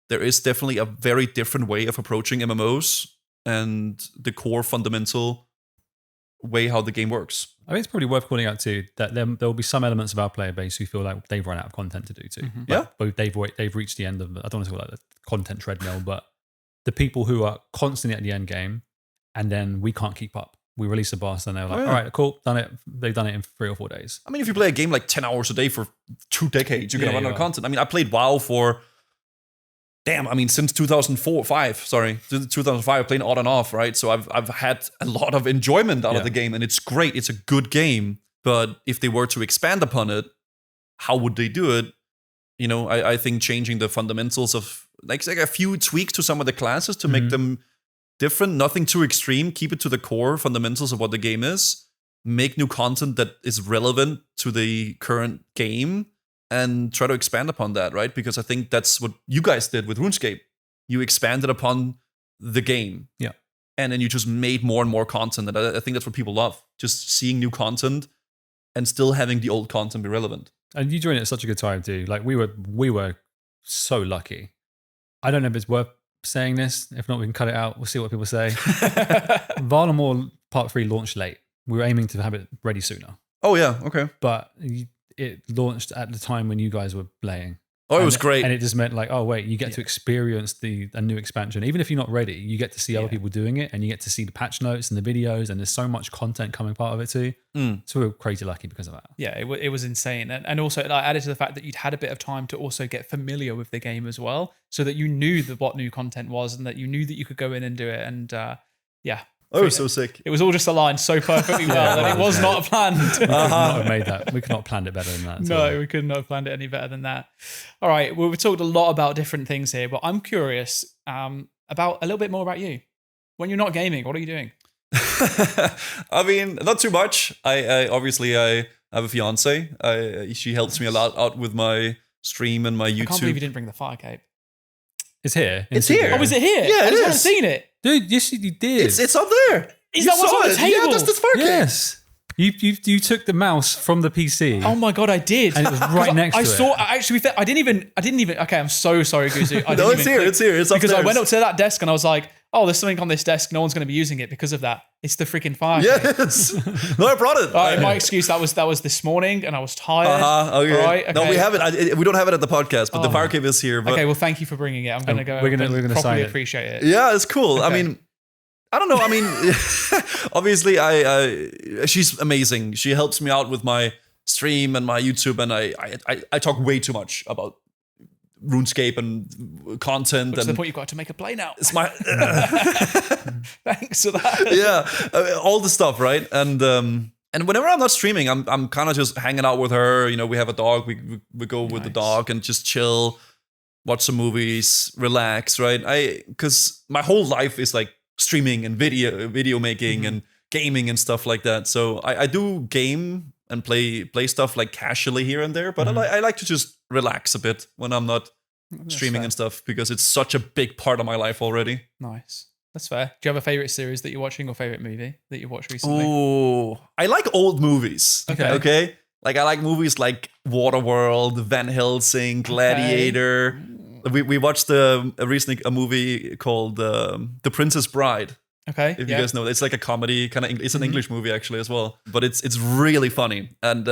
there is definitely a very different way of approaching MMOs and the core fundamental way how the game works. I think it's probably worth calling out too that there will be some elements of our player base who feel like they've run out of content to do too. But they've reached the end of, I don't want to call it like the content treadmill, but the people who are constantly at the end game and then we can't keep up. We release a boss and they're like, all right, cool, done it. They've done it in 3 or 4 days. I mean, if you play a game like 10 hours a day for 2 decades, you're going to run out of content. I mean, I played WoW for since 2005, I played on and off, right? So I've had a lot of enjoyment out of the game, and it's great. It's a good game. But if they were to expand upon it, how would they do it? You know, I think changing the fundamentals of like a few tweaks to some of the classes to make them different, nothing too extreme, keep it to the core fundamentals of what the game is, make new content that is relevant to the current game, and try to expand upon that, right? Because I think that's what you guys did with RuneScape. You expanded upon the game. Yeah. And then you just made more and more content. And I think that's what people love. Just seeing new content and still having the old content be relevant. And you joined it at such a good time too. Like we were so lucky. I don't know if it's worth saying this. If not, we can cut it out. We'll see what people say. Varlamore Part 3 launched late. We were aiming to have it ready sooner. Oh yeah, okay. But it launched at the time when you guys were playing. Oh, it was great. And it just meant like, oh wait, you get to experience a new expansion. Even if you're not ready, you get to see other people doing it and you get to see the patch notes and the videos, and there's so much content coming part of it too. So we were crazy lucky because of that. Yeah, it was insane. And also like, added to the fact that you'd had a bit of time to also get familiar with the game as well, so that you knew what new content was and that you knew that you could go in and do it. And Oh, so sick. It was all just aligned so perfectly well that it was not planned. We could not have made that. We could not have planned it better than that. No, we could not have planned it any better than that. All right. Well, we've talked a lot about different things here, but I'm curious about a little bit more about you. When you're not gaming, what are you doing? I mean, not too much. I obviously I have a fiance. She helps me a lot out with my stream and my YouTube. I can't believe you didn't bring the fire cape. It's here. It's here. Oh, is it here? Yeah, I just haven't seen it. Dude, yes, you did. It's up there. Is that what's on the table? Yeah, that's the spark. Yes. You took the mouse from the PC. Oh my god, I did. And it was right next to it. I saw. Actually, I didn't even. Okay, I'm so sorry, Guzu. No, it's here. It's here. It's because upstairs. I went up to that desk and I was like, "Oh, there's something on this desk. No one's going to be using it because of that. It's the freaking fire." Yes. No, I brought it. My excuse. That was this morning, and I was tired. Okay. Right, okay. No, we have it. We don't have it at the podcast, but the fire cave is here. But okay. Well, thank you for bringing it. I'm going to go. We're going to properly appreciate it. Yeah, it's cool. Okay. I mean, I don't know. I mean, obviously, she's amazing. She helps me out with my stream and my YouTube, and I talk way too much about RuneScape and content. To the point you've got to make a play now. It's my thanks for that. Yeah, all the stuff, right? And whenever I'm not streaming, I'm kind of just hanging out with her. You know, we have a dog. We go with the dog and just chill, watch some movies, relax, right? Because my whole life is like streaming and video making and gaming and stuff like that. So I do game and play stuff like casually here and there, but I like to just relax a bit when I'm not streaming and stuff, because it's such a big part of my life already. Nice. That's fair. Do you have a favorite series that you're watching or favorite movie that you've watched recently? Oh, I like old movies. Okay. Like I like movies like Waterworld, Van Helsing, Gladiator. We watched recently a movie called The Princess Bride. Okay. If you guys know, it's like a comedy kind of. It's an English movie actually as well, but it's really funny. And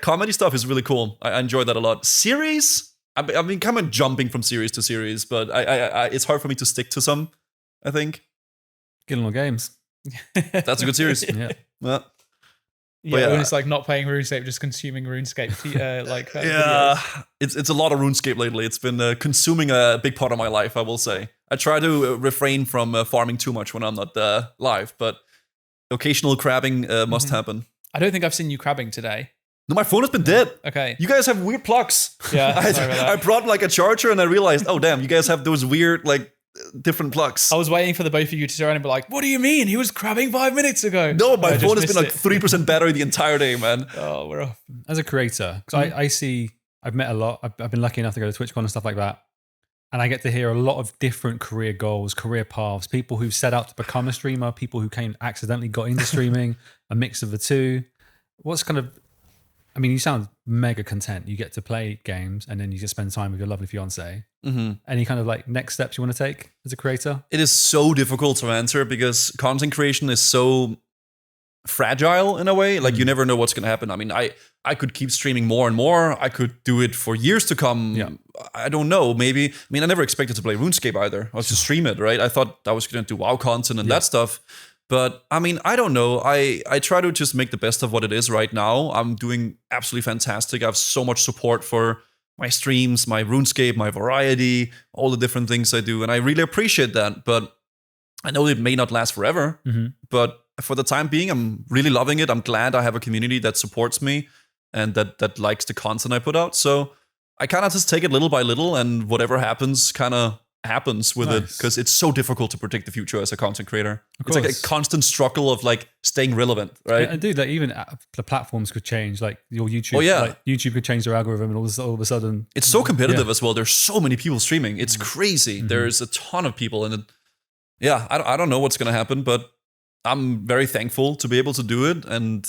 comedy stuff is really cool. I enjoy that a lot. Series, I mean, kind of jumping from series to series, but I it's hard for me to stick to some. I think Gilmore Games. That's a good series. Yeah. Well, Yeah, when it's like not playing RuneScape, just consuming RuneScape. Yeah, it's a lot of RuneScape lately. It's been consuming a big part of my life, I will say. I try to refrain from farming too much when I'm not live, but occasional crabbing must happen. I don't think I've seen you crabbing today. No, my phone has been dead. Okay. You guys have weird plugs. Yeah, I brought like a charger and I realized, oh damn, you guys have those weird like different plugs. I was waiting for the both of you to turn and be like, what do you mean? He was crabbing 5 minutes ago. No, my phone has been like 3% battery the entire day, man. Oh, we're off. As a creator, because I see, I've met a lot, I've been lucky enough to go to TwitchCon and stuff like that. And I get to hear a lot of different career goals, career paths, people who set out to become a streamer, people who accidentally got into streaming, a mix of the two. What's kind of, I mean, you sound mega content. You get to play games and then you just spend time with your lovely fiance. Mm-hmm. Any kind of like next steps you want to take as a creator? It is so difficult to answer because content creation is so fragile in a way. Like you never know what's going to happen. I mean, I could keep streaming more and more. I could do it for years to come. Yeah. I don't know. Maybe. I mean, I never expected to play RuneScape either. I was to stream it, right? I thought I was going to do WoW content and that stuff. But I mean, I don't know. I try to just make the best of what it is right now. I'm doing absolutely fantastic. I have so much support for my streams, my RuneScape, my variety, all the different things I do. And I really appreciate that. But I know it may not last forever. Mm-hmm. But for the time being, I'm really loving it. I'm glad I have a community that supports me and that likes the content I put out. So I kind of just take it little by little, and whatever happens kind of happens with it, because it's so difficult to predict the future as a content creator. It's like a constant struggle of like staying relevant, right? I do that. Even the platforms could change, like your YouTube. Oh yeah, like YouTube could change their algorithm, and all of a sudden, it's so competitive as well. There's so many people streaming. It's crazy. Mm-hmm. There's a ton of people, and I don't know what's gonna happen, but I'm very thankful to be able to do it, and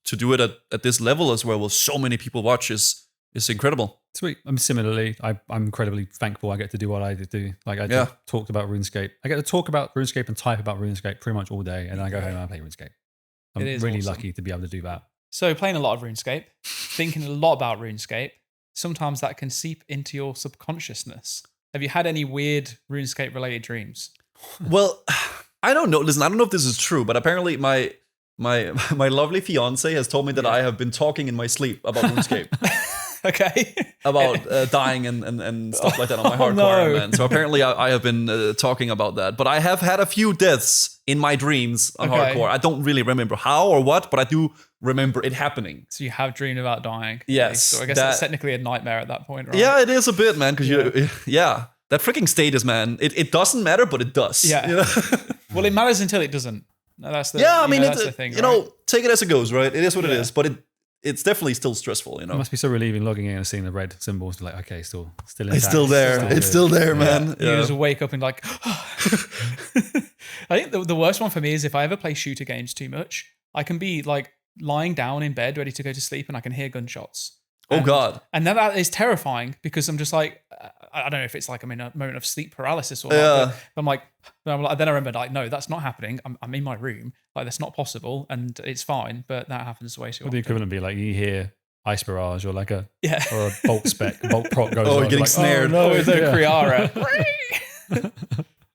to do it at this level as well, with so many people watch is incredible. Sweet. Similarly, I'm incredibly thankful I get to do what I do. Like I just talked about RuneScape. I get to talk about RuneScape and type about RuneScape pretty much all day, and then I go home and I play RuneScape. I'm really lucky to be able to do that. So playing a lot of RuneScape, thinking a lot about RuneScape, sometimes that can seep into your subconsciousness. Have you had any weird RuneScape related dreams? Well, I don't know. Listen, I don't know if this is true, but apparently my lovely fiance has told me that I have been talking in my sleep about RuneScape. Okay. About dying and stuff like that on my hardcore, man. So apparently I have been talking about that. But I have had a few deaths in my dreams on hardcore. I don't really remember how or what, but I do remember it happening. So you have dreamed about dying. Yes. So I guess that's technically a nightmare at that point, right? Yeah, it is a bit, man. Because that freaking status, man. It doesn't matter, but it does. Yeah. You know? Well, it matters until it doesn't. That's the that's the thing. You know, take it as it goes, right? It is what it is, but it's definitely still stressful, you know. It must be so relieving logging in and seeing the red symbols. Like, okay, still intact. It's still there. It's still there, man. Yeah. You just wake up and like. I think the worst one for me is if I ever play shooter games too much, I can be like lying down in bed ready to go to sleep and I can hear gunshots. Oh God! And then that is terrifying because I'm just like, I don't know if it's like I'm in a moment of sleep paralysis or not. But then I remember like, no, that's not happening. I'm in my room. Like that's not possible, and it's fine. But that happens way too often. The equivalent would be like you hear Ice Barrage or like or a bolt spec, bolt prop goes. You're getting like, snared. Oh no, with a Kriara.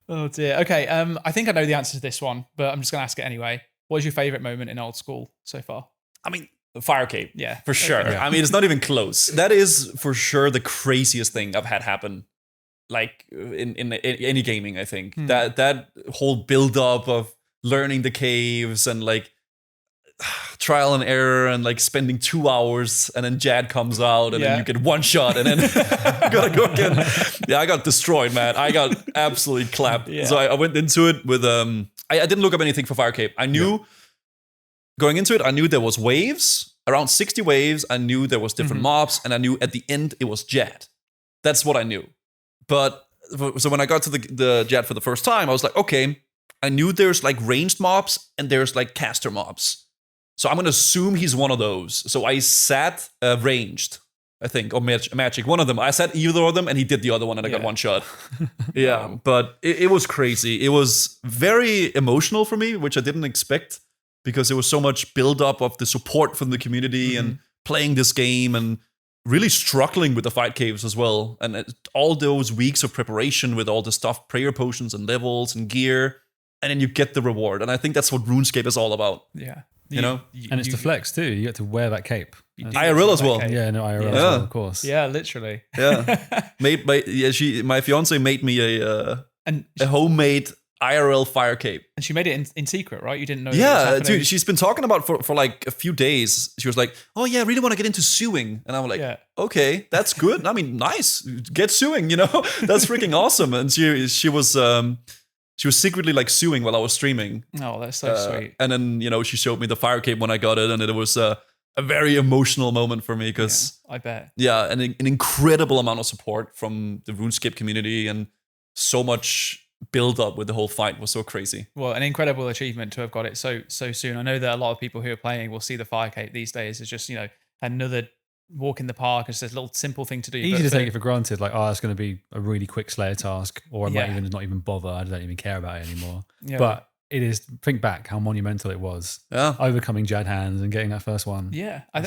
Oh dear. Okay. I think I know the answer to this one, but I'm just gonna ask it anyway. What is your favorite moment in Old School so far? I mean, Fire Cape. Yeah. For sure. Okay. I mean, it's not even close. That is for sure the craziest thing I've had happen, like in any gaming, I think. That whole build up of learning the caves and like trial and error and like spending 2 hours and then Jad comes out and then you get one shot and then you gotta go again. Yeah, I got destroyed, man. I got absolutely clapped. Yeah. So I went into it with I didn't look up anything for Fire Cape. I knew going into it, I knew there was waves, around 60 waves. I knew there was different mobs, and I knew at the end it was Jad. That's what I knew. But so when I got to the Jad for the first time, I was like, okay, I knew there's like ranged mobs and there's like caster mobs. So I'm gonna assume he's one of those. So I sat ranged I think, or Magic, one of them. I said either of them, and he did the other one, and I got one shot. Yeah, but it was crazy. It was very emotional for me, which I didn't expect, because there was so much build-up of the support from the community and playing this game and really struggling with the fight caves as well. And all those weeks of preparation with all the stuff, prayer potions and levels and gear, and then you get the reward. And I think that's what RuneScape is all about. Yeah. You know? And it's the flex too. You get to wear that cape. IRL as well. Yeah, no, IRL as well, of course. Yeah, literally. Yeah. My fiance made me a homemade IRL fire cape. And she made it in secret, right? You didn't know. Yeah, dude, she's been talking about for like a few days. She was like, "Oh yeah, I really want to get into sewing," and I'm like, "Okay, that's good. I mean, nice. Get sewing, you know? That's freaking awesome." And she was secretly like sewing while I was streaming. Oh, that's so sweet. And then she showed me the fire cape when I got it, and it was a very emotional moment for me because I bet. Yeah, and an incredible amount of support from the RuneScape community and so much build up with the whole fight was so crazy. Well, an incredible achievement to have got it so soon. I know that a lot of people who are playing will see the fire cape these days as just another walk in the park. It's a little simple thing to do. Easy to take it for granted, like, it's going to be a really quick Slayer task, or I might even not even bother. I don't even care about it anymore. Yeah. But it is, think back how monumental it was. Yeah, overcoming Jad hands and getting that first one. Yeah, I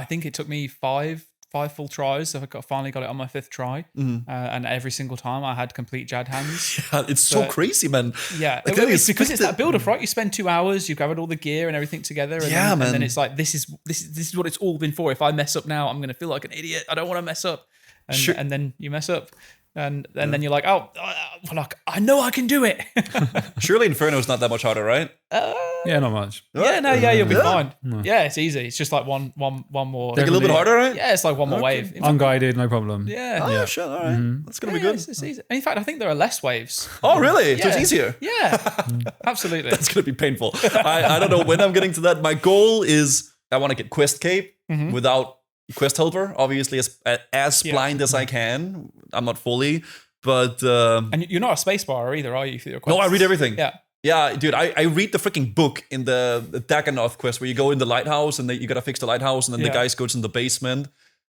think it took me five full tries. So I finally got it on my 5th try, and every single time I had complete Jad hands. Yeah, it's so crazy, man. Yeah, it's because it's that build up, right? You spend 2 hours, you've gathered all the gear and everything together, and man. And then it's like this is what it's all been for. If I mess up now, I'm gonna feel like an idiot. I don't want to mess up, and then you mess up. And then you're like, I know I can do it. Surely Inferno's not that much harder, right? Yeah, not much. You'll be fine. Yeah, it's easy. It's just like one more. Like a little bit harder, right? Yeah, it's like one more wave. Unguided, no problem. Yeah. Shit, all right. That's going to be good. It's easy. In fact, I think there are less waves. Oh, really? So it's easier? Yeah, absolutely. That's going to be painful. I don't know when I'm getting to that. My goal is I want to get Quest Cape without Quest Helper, obviously as blind as I can. I'm not fully, but and you're not a spacebar either, are you? For your quests? No, I read everything. Yeah, dude, I read the freaking book in the Dagannoth quest where you go in the lighthouse and you gotta fix the lighthouse, and then the guys goes in the basement.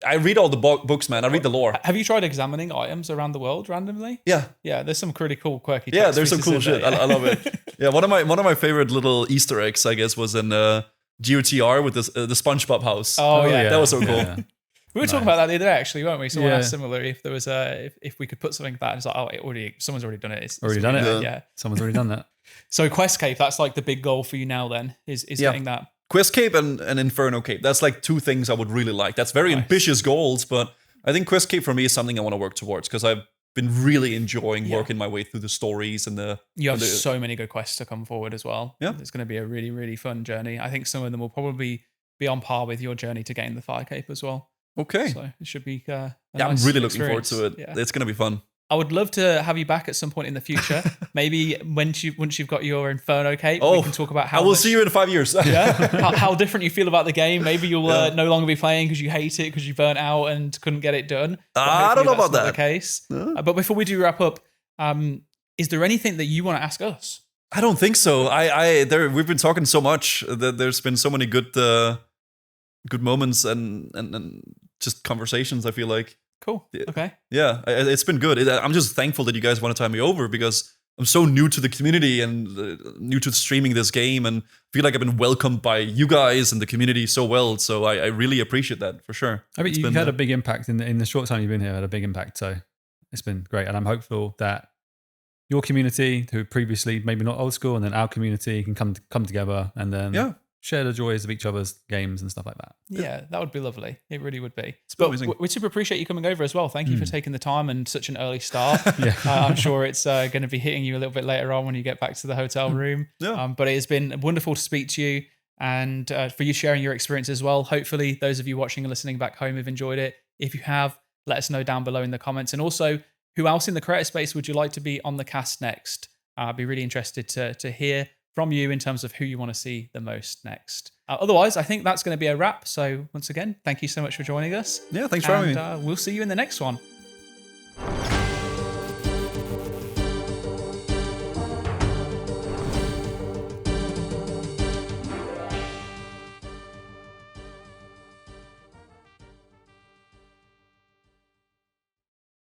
I read all the books, man. I read the lore. Have you tried examining items around the world randomly? Yeah. There's some pretty cool, quirky. Yeah, there's some cool shit. I love it. Yeah, one of my favorite little Easter eggs, I guess, was in GOTR with the SpongeBob house. Oh yeah, that was so cool. Yeah. We were talking about that the other day, actually, weren't we? Someone asked similar if there was if we could put something like that. It's like, someone's already done it. It's done it. Yeah, someone's already done that. So Quest Cape, that's like the big goal for you now. Then is getting that Quest Cape and Inferno Cape. That's like 2 things I would really like. That's very ambitious goals, but I think Quest Cape for me is something I want to work towards because I've been really enjoying working my way through the stories and you have so many good quests to come forward as well. Yeah, it's going to be a really, really fun journey. I think some of them will probably be on par with your journey to getting the Fire Cape as well. Okay. So it should be nice I'm really looking forward to it. Yeah. It's going to be fun. I would love to have you back at some point in the future. Maybe once you've got your Inferno Cape, we can talk about how I will see you in 5 years. how different you feel about the game. Maybe you'll no longer be playing because you hate it, because you burnt out and couldn't get it done. I don't know about that. The case. But before we do wrap up, is there anything that you want to ask us? I don't think so. We've been talking so much that there's been so many good moments and just conversations, I feel like. Cool. Okay. Yeah, it's been good. I'm just thankful that you guys want to have me over because I'm so new to the community and new to streaming this game, and feel like I've been welcomed by you guys and the community so well. So I really appreciate that for sure. I mean, you've had a big impact in the short time you've been here. Had a big impact, so it's been great, and I'm hopeful that your community, who previously maybe not old school, and then our community can come together and then share the joys of each other's games and stuff like that. Yeah, that would be lovely. It really would be. It's amazing. We super appreciate you coming over as well. Thank you for taking the time and such an early start. I'm sure it's going to be hitting you a little bit later on when you get back to the hotel room. But it has been wonderful to speak to you and for you sharing your experience as well. Hopefully those of you watching and listening back home have enjoyed it. If you have, let us know down below in the comments. And also, who else in the creator space would you like to be on the cast next? I'd be really interested to hear from you in terms of who you want to see the most next. Otherwise, I think that's going to be a wrap. So once again, thank you so much for joining us. Yeah, thanks for having me. We'll see you in the next one.